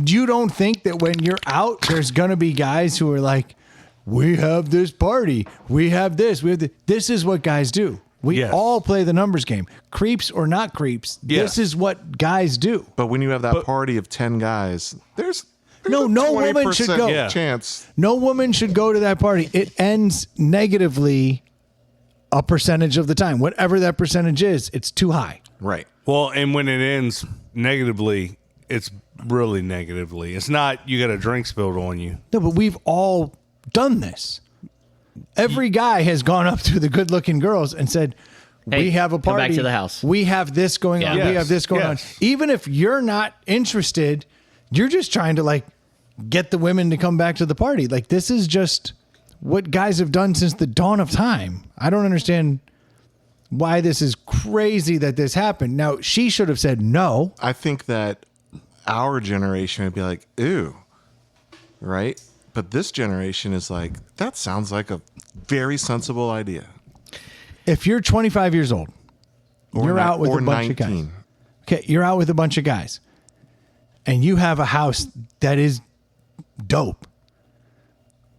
You don't think that when you're out, there's going to be guys who are like, we have this party. We have this. This is what guys do. We Yes. all play the numbers game. Creeps or not creeps. Yes. This is what guys do. But when you have that party of 10 guys, there's No, a no woman should 20% go. Yeah. chance. No woman should go to that party. It ends negatively a percentage of the time. Whatever that percentage is, it's too high. Right. Well, and when it ends negatively, it's really negatively. It's not you got a drink spilled on you. No, but we've all done this. Every guy has gone up to the good-looking girls and said, Hey, we have a come party. back to the house. We have this going on. Yeah. We Yes, have this going yes. on. Even if you're not interested, you're just trying to like get the women to come back to the party. Like this is just what guys have done since the dawn of time. I don't understand why this is crazy that this happened. Now, she should have said no. I think that our generation would be like, ooh, right? But this generation is like, that sounds like a very sensible idea. If you're 25 years old, you're ni- out with or a bunch of 19. guys. Okay, you're out with a bunch of guys. And you have a house that is dope.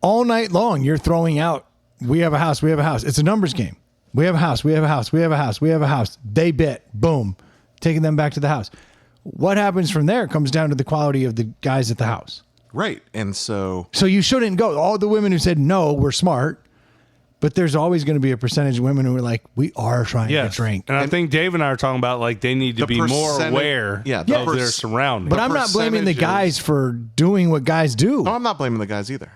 All night long, you're throwing out, we have a house, we have a house. It's a numbers game. We have a house, we have a house, we have a house, we have a house. They bit, boom, taking them back to the house. What happens from there comes down to the quality of the guys at the house. Right. And so, So you shouldn't go. All the women who said no were smart, but there's always going to be a percentage of women who are like, we are trying to drink. And I think Dave and I are talking about like they need to The be more percentage- aware yeah, of the their perc- surroundings. But I'm not blaming the percentages- guys for doing what guys do. no, I'm not blaming the guys either.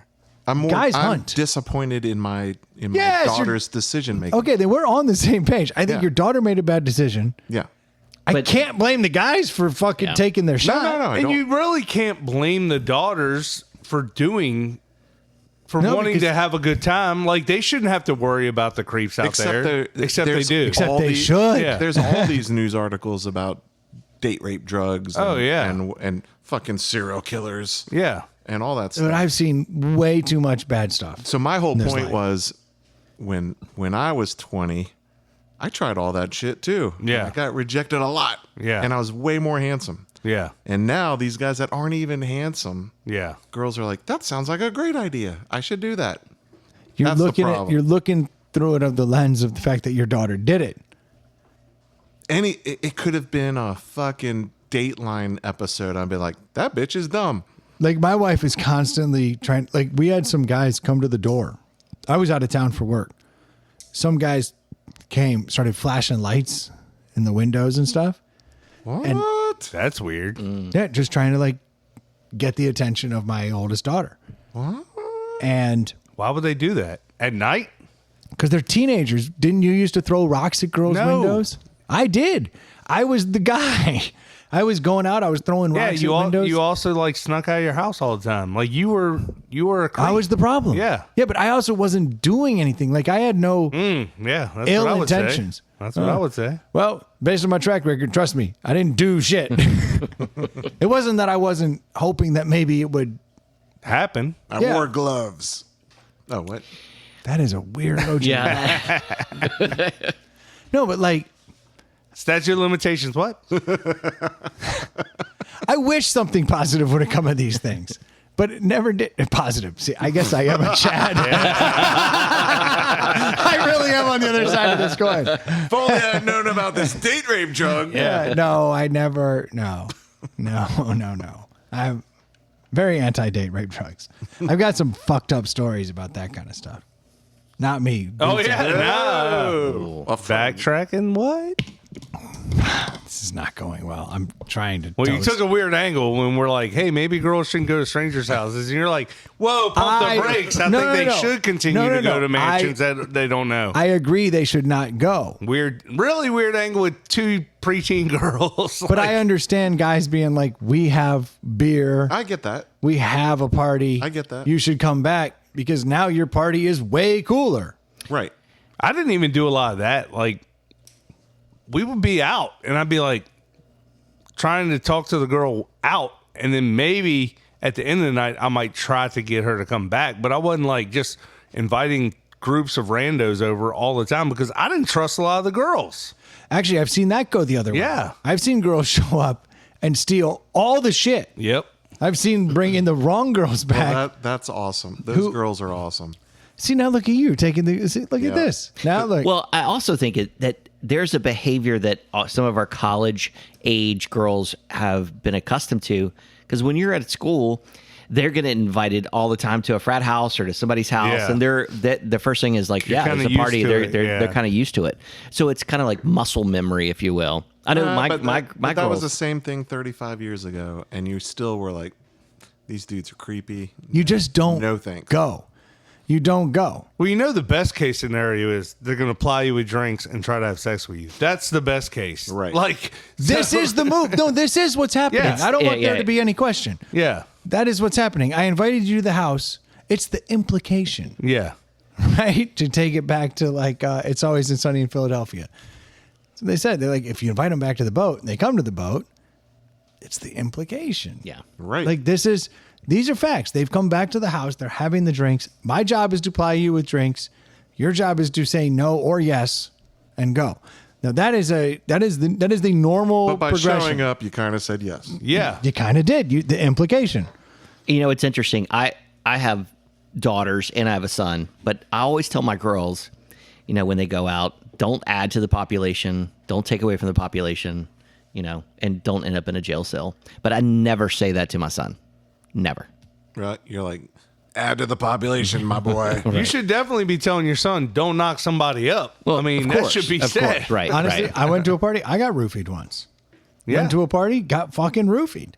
I'm Guys I'm hunt. disappointed in my Yes, you're- daughter's decision making. Okay, then we're on the same page. I think Yeah. your daughter made a bad decision. Yeah. I But- can't blame the guys for fucking Yeah. taking their No, shot. no, no. I and don't. you really can't blame the daughters for No, wanting because- to have a good time. Like they shouldn't have to worry about the creeps out Except there. there- Except they there's do. Except all they these- should. Yeah. There's all these news articles about date rape drugs. And, Oh, yeah. and fucking serial killers Yeah. and all that But stuff. I've seen way too much bad stuff. So my whole this point life. was when I was 20, I tried all that shit too. Yeah. I got rejected a lot. Yeah. And I was way more handsome. Yeah. And now these guys that aren't even handsome, Yeah. girls are like, that sounds like a great idea. I should do that. That's the problem. You're looking through it of the lens of the fact that your daughter did it. It could have been a fucking Dateline episode. I'd be like, that bitch is dumb. Like my wife is constantly trying. Like we had some guys come to the door. I was out of town for work. Some guys came, started flashing lights in the windows and stuff. What? That's weird. Yeah, just trying to like get the attention of my oldest daughter. What? And Why would they do that at night? because they're teenagers, didn't you used to throw rocks at girls' No. windows? I did. I was the guy. I was going out. I was throwing Yeah, rocks at windows. you also like snuck out of your house all the time. Like you were a creep. I was the problem. Yeah. Yeah, but I also wasn't doing anything. Like I had no. Yeah, that's Ill what I would intentions. say. That's what I would say. Well, based on my track record, trust me, I didn't do shit. It wasn't that I wasn't hoping that maybe it would. Happen. I Yeah. wore gloves. Oh, what? That is a weird OG. Yeah. No, but like, Statute of limitations. What? I wish something positive would have come of these things, but it never did. Positive. See, I guess I am a Chad. I really am on the other side of this coin. If only I'd known about this date rape drug. Yeah. No, I never. No. I'm very anti-date rape drugs. I've got some fucked up stories about that kind of stuff. Not me. Oh yeah, Oh. no. Backtracking? What? This is not going well. I'm trying to. Well, you toast. took a weird angle when we're like, "Hey, maybe girls shouldn't go to strangers' houses," and you're like, "Whoa, pump the brakes!" I think they should continue to go to mansions that they don't know. I agree they should not go. Weird, really weird angle with two preteen girls. But I understand guys being like, we have beer. I get that. We have a party. I get that. You should come back because now your party is way cooler. Right. I didn't even do a lot of that. Like, we would be out, and I'd be like trying to talk to the girl out, and then maybe at the end of the night, I might try to get her to come back. But I wasn't like just inviting groups of randos over all the time because I didn't trust a lot of the girls. Actually, I've seen that go the other way. Yeah. I've seen girls show up and steal all the shit. Yep. I've seen bring in the wrong girls back. Well, that's awesome. Those girls are awesome. See, now look at you taking the. See, look at this. Now look. Well, I also think that there's a behavior that some of our college age girls have been accustomed to. Because when you're at school, they're getting invited all the time to a frat house or to somebody's house, Yeah. and the first thing is like, You're yeah, kinda it's a party. used to it, They're yeah. kind of used to it. So it's kind of like muscle memory, if you will. I know my But that girls. was the same thing 35 years ago, and you still were like, these dudes are creepy. you just don't No thanks. go. You don't go. Well, you know, the best case scenario is they're going to ply you with drinks and try to have sex with you. That's the best case. Right. Like, This is the move. No, this is what's happening. Yes. I don't want Yeah, there yeah. to be any question. Yeah. That is what's happening. I invited you to the house. It's the implication, Yeah. right? To take it back to like, It's Always Sunny in Philadelphia. So they said, they're like, if you invite them back to the boat and they come to the boat, it's the implication. yeah. Right. Like these are facts. They've come back to the house. They're having the drinks. My job is to ply you with drinks. Your job is to say no or yes and go. Now that is the normal but by progression. showing up, you kind of said yes. Yeah. You kind of did. The implication. You know, it's interesting. I have daughters and I have a son, but I always tell my girls, you know, when they go out, don't add to the population, don't take away from the population, you know, and don't end up in a jail cell. But I never say that to my son. Never. Right? You're like, add to the population, my boy. You should definitely be telling your son, don't knock somebody up. Well, I mean, of that course, should be of said. course, right? Honestly, right. I went to a party. I got roofied once. Yeah. Went to a party, got fucking roofied.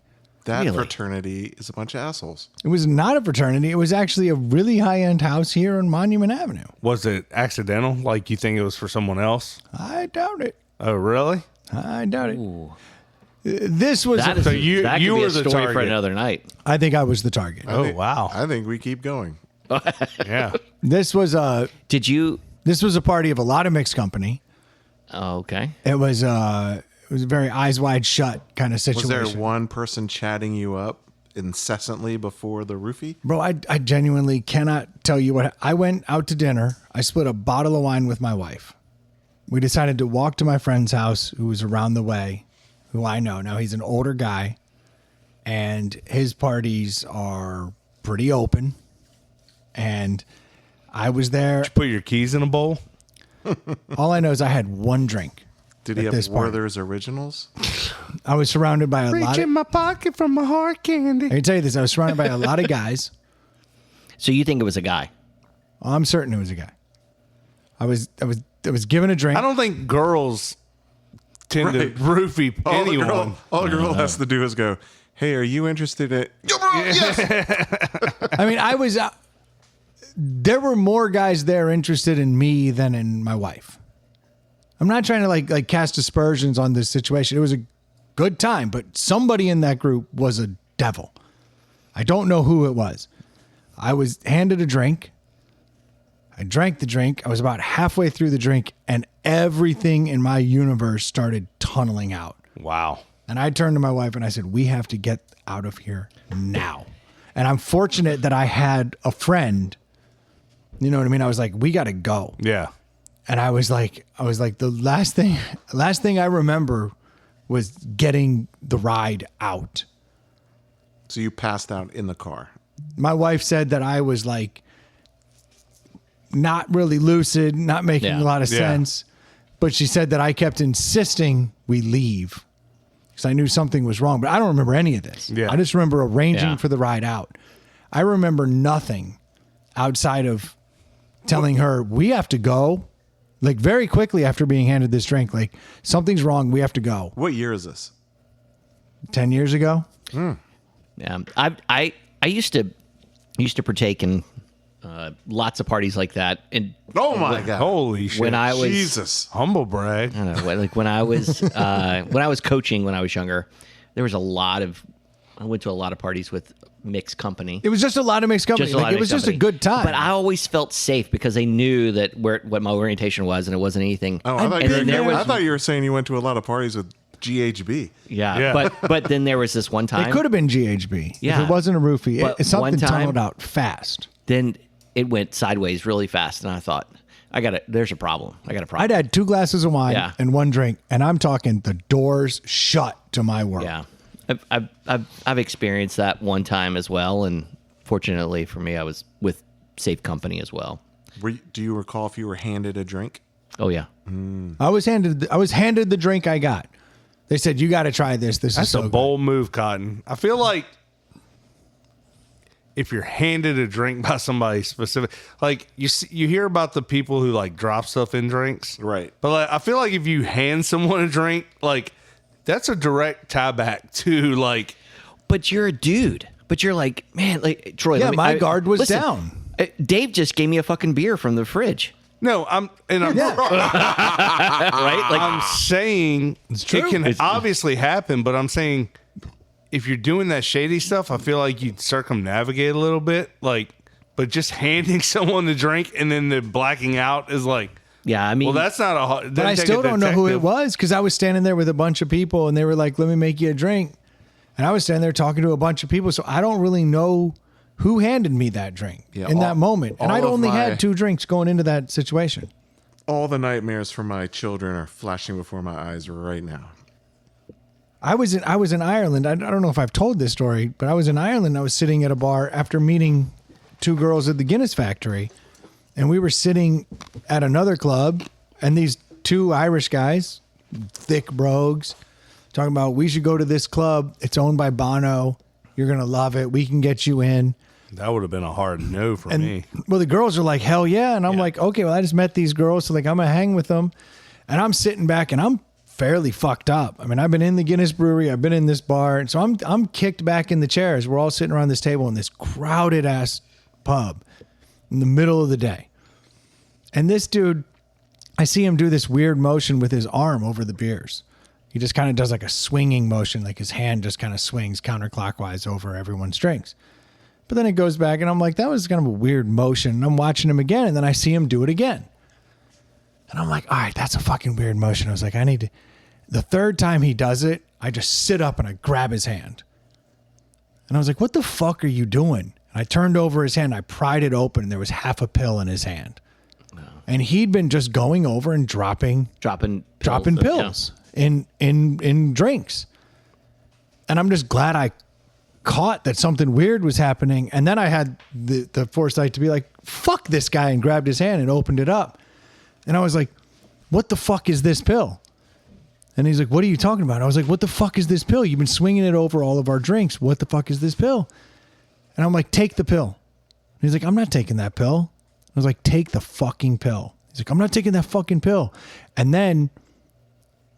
That Really? fraternity is a bunch of assholes. It was not a fraternity. It was actually a really high-end house here on Monument Avenue. Was it accidental? Like you think it was for someone else? I doubt it. Oh, really? I doubt it. This was. That is So you- that could you be were a the story for target. another night. I think I was the target. Oh, wow. I think we keep going. Yeah. This was a Did you? party of a lot of mixed company. Oh, okay. It was a very eyes wide shut kind of Was situation. there one person chatting you up incessantly before the roofie? Bro, I genuinely cannot tell you what. I went out to dinner. I split a bottle of wine with my wife. We decided to walk to my friend's house, who was around the way, who I know. Now, he's an older guy, and his parties are pretty open. And I was there. Put your keys in a bowl. All I know is I had one drink. Did he At have this party. Werther's Originals? I was surrounded by a lot Reach of. in my pocket for my hard candy. I can tell you this. I was surrounded by a lot of guys. So you think it was a guy? I'm certain it was a guy. I was given a drink. I don't think girls tend Right. to roofie All the anyone. girl, all the girl has to do is go, hey, are you interested in... Yo, bro, yes! I mean, I was. There were more guys there interested in me than in my wife. I'm not trying to like cast aspersions on this situation. It was a good time, but somebody in that group was a devil. I don't know who it was. I was handed a drink. I drank the drink. I was about halfway through the drink, and everything in my universe started tunneling out. Wow. And I turned to my wife and I said, we have to get out of here now. And I'm fortunate that I had a friend. You know what I mean? I was like, we got to go. Yeah. And I was like, the last thing I remember was getting the ride out. So you passed out in the car. My wife said that I was like not really lucid, not making a lot of sense. But she said that I kept insisting we leave because I knew something was wrong. But I don't remember any of this. Yeah. I just remember arranging for the ride out. I remember nothing outside of telling her we have to go. Like very quickly after being handed this drink, like something's wrong. We have to go. What year is this? 10 years ago. Yeah, I used to partake in lots of parties like that, and Oh my God! Holy shit. when I was Jesus. Humble brag. I don't know, like when I was coaching when I was younger, there was I went to a lot of parties with mixed company. It was just a lot of mixed company. Just a lot Like, of it was mixed just a company. good time. But I always felt safe because they knew that what my orientation was, and it wasn't anything. Oh, I thought, and then there was I thought you were saying you went to a lot of parties with GHB. yeah. But then there was this one time. It could have been GHB. Yeah. If it wasn't a roofie. But Something one time- tunneled out fast. Then it went sideways really fast, and I thought, there's a problem. I got a problem. I'd had 2 glasses of wine Yeah. and 1 drink, and I'm talking the doors shut to my world. Yeah, I've experienced that one time as well, and fortunately for me, I was with safe company as well. Do you recall if you were handed a drink? Oh yeah, I was handed the drink I got. They said, you got to try this. This That's is so a good. bold move, Cotton. I feel like if you're handed a drink by somebody specific, like you hear about the people who like drop stuff in drinks, Right. But like, I feel like if you hand someone a drink, like that's a direct tie back to like. but you're a dude. But you're like, man, like Troy. Yeah, my guard was down. Dave just gave me a fucking beer from the fridge. No, I'm Right? Like, I'm saying true. it can obviously happen, but I'm saying if you're doing that shady stuff, I feel like you'd circumnavigate a little bit. Like, but just handing someone the drink and then the blacking out is like, yeah, I mean, well, that's not a hard. But I still don't know who it was because I was standing there with a bunch of people and they were like, let me make you a drink. And I was standing there talking to a bunch of people. So I don't really know who handed me that drink in that moment. And all I'd of only my- had 2 drinks going into that situation. All the nightmares for my children are flashing before my eyes right now. I was in Ireland. I don't know if I've told this story, but I was in Ireland. I was sitting at a bar after meeting 2 girls at the Guinness factory. And we were sitting at another club, and these 2 Irish guys, thick brogues, talking about, we should go to this club. It's owned by Bono. You're going to love it. We can get you in. That would have been a hard no for And me. well, the girls are like, hell yeah. And I'm like, okay, well, I just met these girls. So like, I'm going to hang with them. And I'm sitting back and I'm fairly fucked up. I mean, I've been in the Guinness brewery. I've been in this bar. And so I'm kicked back in the chairs. We're all sitting around this table in this crowded ass pub in the middle of the day. And this dude, I see him do this weird motion with his arm over the beers. He just kind of does like a swinging motion, like his hand just kind of swings counterclockwise over everyone's drinks. But then it goes back, and I'm like, that was kind of a weird motion. And I'm watching him again, and then I see him do it again. And I'm like, all right, that's a fucking weird motion. I was like, I need to. The 3rd time he does it, I just sit up and I grab his hand. And I was like, what the fuck are you doing? And I turned over his hand, I pried it open, and there was half a pill in his hand. And he'd been just going over and dropping pills in drinks. And I'm just glad I caught that something weird was happening. And then I had the foresight to be like, fuck this guy, and grabbed his hand and opened it up. And I was like, what the fuck is this pill? And he's like, what are you talking about? I was like, what the fuck is this pill? You've been swinging it over all of our drinks. What the fuck is this pill? And I'm like, take the pill. And he's like, I'm not taking that pill. I was like, take the fucking pill. He's like, I'm not taking that fucking pill. And then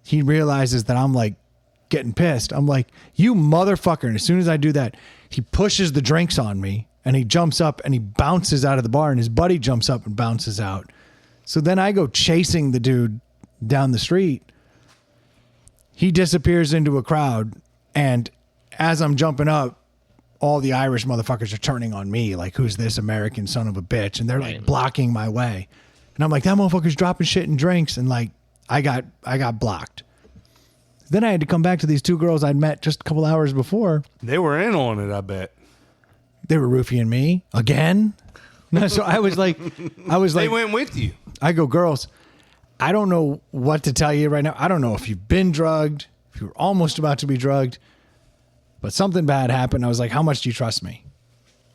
he realizes that I'm like getting pissed. I'm like, you motherfucker. And as soon as I do that, he pushes the drinks on me and he jumps up and he bounces out of the bar, and his buddy jumps up and bounces out. So then I go chasing the dude down the street. He disappears into a crowd. And as I'm jumping up, all the Irish motherfuckers are turning on me like, who's this American son of a bitch? And they're like blocking my way. And I'm like, that motherfucker's dropping shit in drinks. And like, I got blocked. Then I had to come back to these 2 girls I'd met just a couple hours before. They were in on it, I bet. They were roofieing me again. No, so I was like, They went with you. I go, girls, I don't know what to tell you right now. I don't know if you've been drugged, if you were almost about to be drugged, but something bad happened. I was like, how much do you trust me?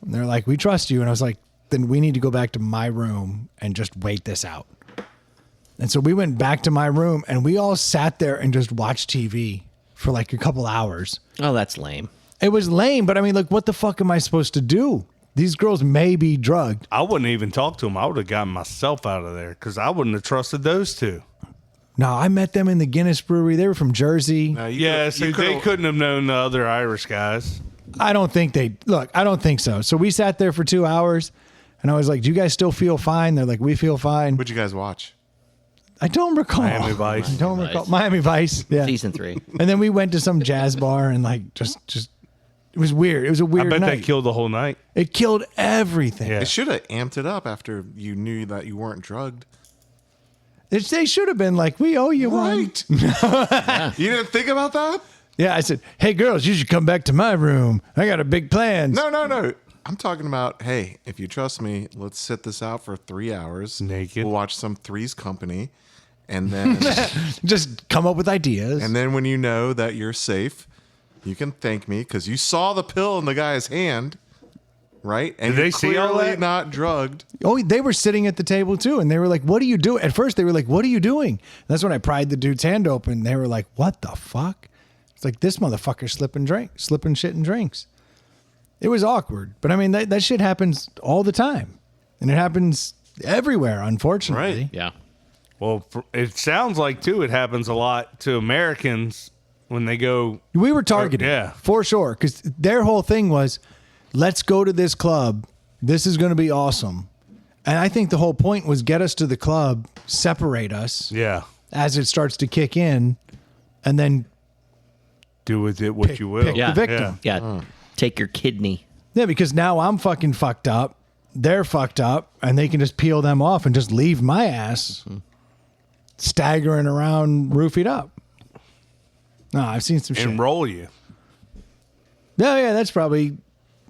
And they're like, we trust you. And I was like, then we need to go back to my room and just wait this out. And so we went back to my room and we all sat there and just watched TV for like a couple hours. Oh, that's lame. It was lame, but I mean, like, what the fuck am I supposed to do? These girls may be drugged. I wouldn't even talk to them. I would have gotten myself out of there because I wouldn't have trusted those two. No, I met them in the Guinness Brewery. They were from Jersey. Yeah, so they couldn't have known the other Irish guys. I don't think I don't think so. So we sat there for 2 hours and I was like, do you guys still feel fine? They're like, we feel fine. What'd you guys watch? I don't recall. Miami Vice. I don't recall. Miami Vice. Yeah. Season 3. And then we went to some jazz bar and like just it was weird. It was a weird I bet night. they killed the whole night. It killed everything. Yeah. It should have amped it up after you knew that you weren't drugged. They should have been like, we owe you one. Right. You didn't think about that? Yeah, I said, hey, girls, you should come back to my room. I got a big plans. No. I'm talking about, hey, if you trust me, let's sit this out for 3 hours. Naked. We'll watch some Three's Company. And then Just come up with ideas. and then when you know that you're safe, you can thank me because you saw the pill in the guy's hand, right? And Did you're they see all clearly that? not drugged. Oh, they were sitting at the table too, and they were like, "What are you doing?" At first, they were like, "What are you doing?" And that's when I pried the dude's hand open. They were like, "What the fuck?" It's like this motherfucker slipping shit in drinks. It was awkward, but I mean that shit happens all the time, and it happens everywhere, unfortunately. Right. Yeah. Well, it sounds like, too, it happens a lot to Americans when they go. We were targeted, Yeah. for sure, because their whole thing was, "Let's go to this club. This is going to be awesome." And I think the whole point was get us to the club, separate us Yeah. as it starts to kick in, and then Do with it what Pick- you will. pick Yeah. the victim. Yeah. Take your kidney. Yeah, because now I'm fucking fucked up. They're fucked up, and they can just peel them off and just leave my ass staggering around, roofied up. No, I've seen some shit. And roll you. Yeah, that's probably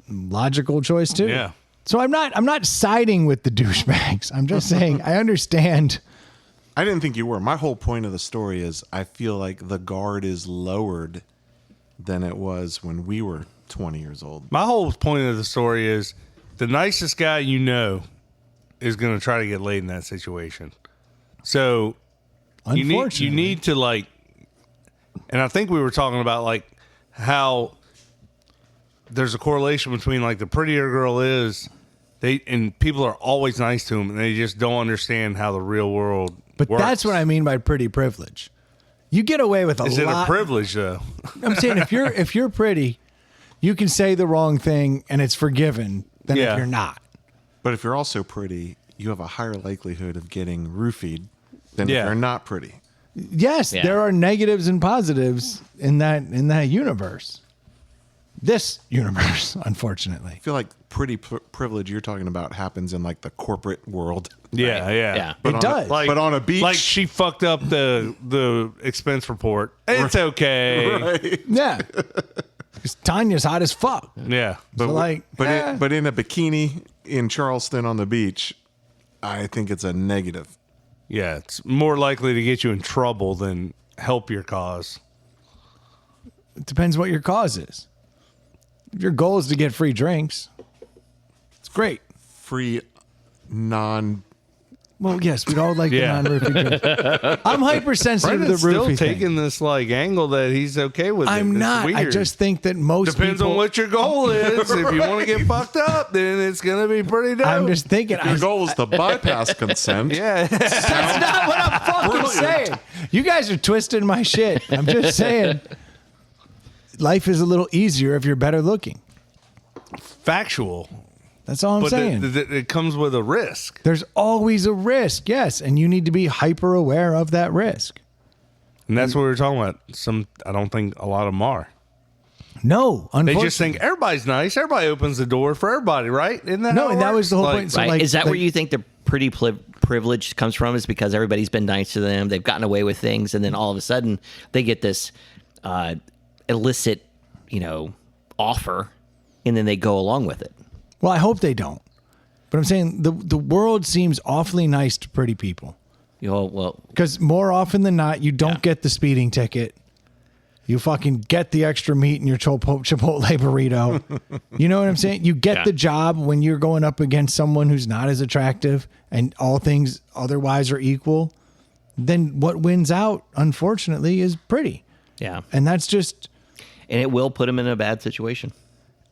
logical choice too. Yeah. So I'm not siding with the douchebags. I'm just saying I understand. I didn't think you were. My whole point of the story is I feel like the guard is lowered than it was when we were 20 years old. My whole point of the story is the nicest guy you know is going to try to get laid in that situation. So you Unfortunately, need to like, and I think we were talking about like how there's a correlation between like the prettier a girl is, and people are always nice to them, and they just don't understand how the real world But works. that's what I mean by pretty privilege. You get away with a Is it a lot. privilege though? I'm saying if you're pretty, you can say the wrong thing and it's forgiven than Yeah. if you're not. But if you're also pretty, you have a higher likelihood of getting roofied than Yeah. if you're not pretty. Yes, Yeah. there are negatives and positives in that universe. This universe, unfortunately. I feel like pretty privilege you're talking about happens in like the corporate world. Yeah. Yeah. But It on does. but on a beach. Like she fucked up the expense report. It's okay. Right. Yeah. 'Cause Tanya's hot as fuck. Yeah. So like, But in a bikini in Charleston on the beach, I think it's a negative. Yeah, it's more likely to get you in trouble than help your cause. it depends what your cause is. If your goal is to get free drinks, it's great. Free non. Well, yes, we'd all like Yeah. the non-roofie drink. I'm hypersensitive Brandon's to the still roofie taking thing. this like angle that he's okay with it. I'm It's not. I weird. just think that most Depends people, on what your goal is. If you want to get fucked up, then it's gonna be pretty dope. I'm just thinking. Your goal is to bypass consent. yeah. That's not what I'm fucking saying. You guys are twisting my shit. I'm just saying life is a little easier if you're better looking. Factual, That's all I'm but saying. it comes with a risk, There's always a risk, yes, and you need to be hyper aware of that risk. and that's what we were talking about. I don't think a lot of them are. No, They unfortunately. just think everybody's nice. Everybody opens the door for everybody, right? Isn't that No, how it and that works? was the whole Like, point. So, Right. like- Is that like- where you think the pretty privilege comes from? Is because everybody's been nice to them, they've gotten away with things, and then all of a sudden they get this illicit, offer, and then they go along with it. Well, I hope they don't. But I'm saying the world seems awfully nice to pretty people Well, because more often than not, you don't get the speeding ticket. You fucking get the extra meat in your Chipotle burrito. You know what I'm saying? You get the job when you're going up against someone who's not as attractive and all things otherwise are equal. Then what wins out, unfortunately, is pretty. Yeah. And that's just... And it will put them in a bad situation.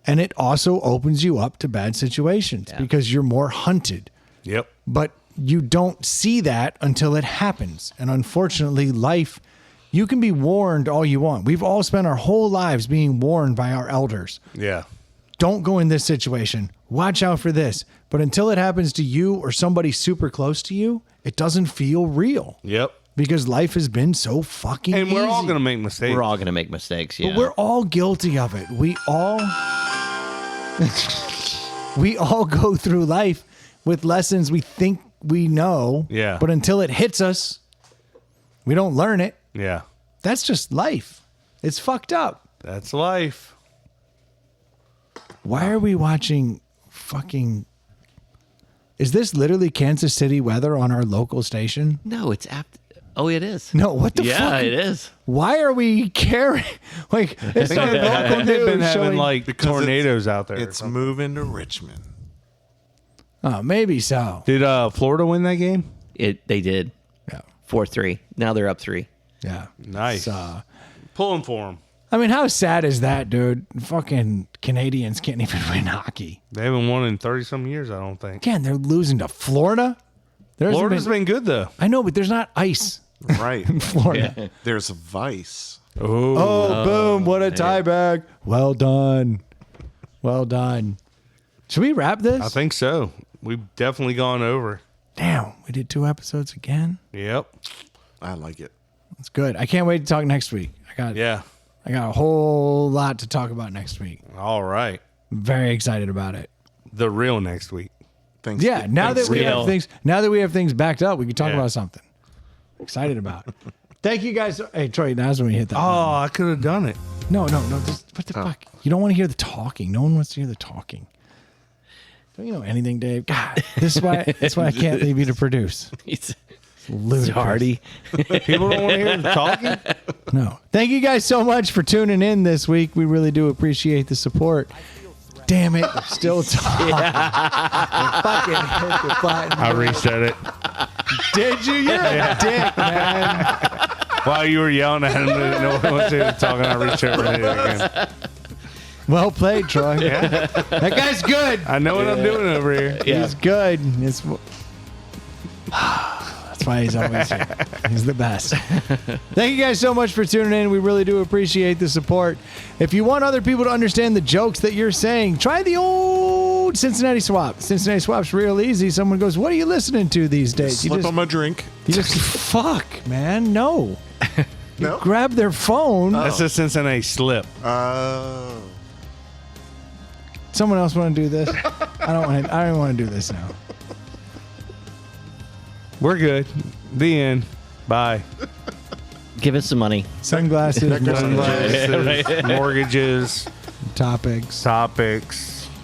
And it also opens you up to bad situations because you're more hunted. Yep. But you don't see that until it happens. And unfortunately, life, you can be warned all you want. We've all spent our whole lives being warned by our elders. Yeah. Don't go in this situation. Watch out for this. But until it happens to you or somebody super close to you, it doesn't feel real. Yep. Because life has been so fucking And we're all easy. going to make mistakes. We're all going to make mistakes. Yeah. But we're all guilty of it. We all go through life with lessons we think we know. Yeah. But until it hits us, we don't learn it. Yeah. That's just life. It's fucked up. That's life. Why are we watching fucking... Is this literally Kansas City weather on our local station? No, it's apt. Oh, it is. No, what the fuck? Yeah, it is. Why are we caring? Like, it's our local They've been news having showing... like tornadoes out there. It's moving to Richmond. Oh, maybe so. Did Florida win that game? They did. Yeah. 4-3. Now they're up 3. Yeah. Nice. It's, Pulling for them. I mean, how sad is that, dude? Fucking Canadians can't even win hockey. They haven't won in 30-some years, I don't think. Again, they're losing to Florida. Florida's been good, though. I know, but there's not ice Right. in Florida. There's Vice. Oh, boom. What a tie bag. Well done. Well done. Should we wrap this? I think so. We've definitely gone over. Damn, we did 2 episodes again. Yep. I like it. That's good. I can't wait to talk next week. Yeah. I got a whole lot to talk about next week. All right. I'm very excited about it. The real next week. Thanks. Yeah, now that we have things backed up, we can talk Yeah. about something. Excited about. Thank you guys. Hey, Troy, now's when we hit that. Oh, I could have done it. No. What the fuck? You don't want to hear the talking. No one wants to hear the talking. Don't you know anything, Dave? God, that's why I can't leave you to produce. It's Ludicrous. hardy. People don't want to hear the talking? No. Thank you guys so much for tuning in this week. We really do appreciate the support. Damn it. We're still talking. Fucking hit the button. I reset it. Did you? You're a dick, man. While you were yelling at him, no one wants to hear the talking. I reset it again. Well played, Troy. Yeah. That guy's good. I know what I'm doing over here. He's good. That's why he's always here. He's the best. Thank you guys so much for tuning in. We really do appreciate the support. If you want other people to understand the jokes that you're saying, try the old Cincinnati Swap. Cincinnati Swap's real easy. Someone goes, "What are you listening to these days?" Slip on my drink. You just fuck, man. No. No. Grab their phone. That's a Cincinnati slip. Someone else want to do this? I don't want to do this now. We're good. The end. Bye. Give us some money. Sunglasses, Sunglasses, mortgages, topics,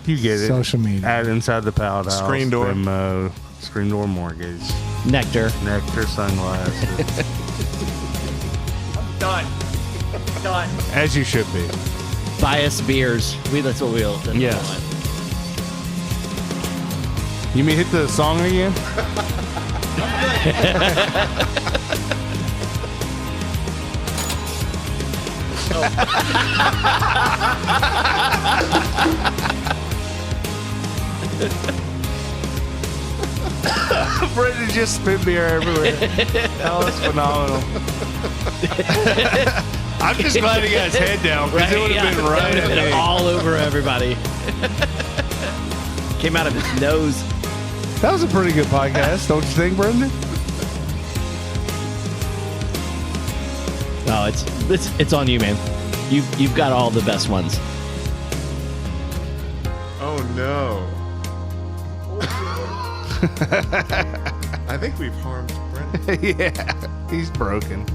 You get it. social media. Add inside the pallet house. Screen door. Venmo, screen door mortgage. Nectar. Nectar sunglasses. Done. As you should be. Buy us beers. That's what we'll. That's Yes. what You may hit the song again? Brendan just spit beer everywhere. That was phenomenal. I'm just glad he got his head down because it would have been right at me. all over everybody. Came out of his nose. That was a pretty good podcast, don't you think, Brendan? No, it's on you, man. You've got all the best ones. Oh no. I think we've harmed Brendan. Yeah, he's broken.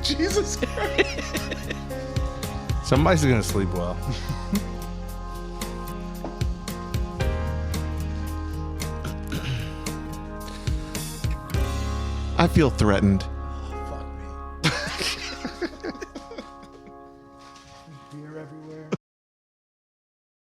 Jesus Christ. Somebody's gonna sleep well. I feel threatened.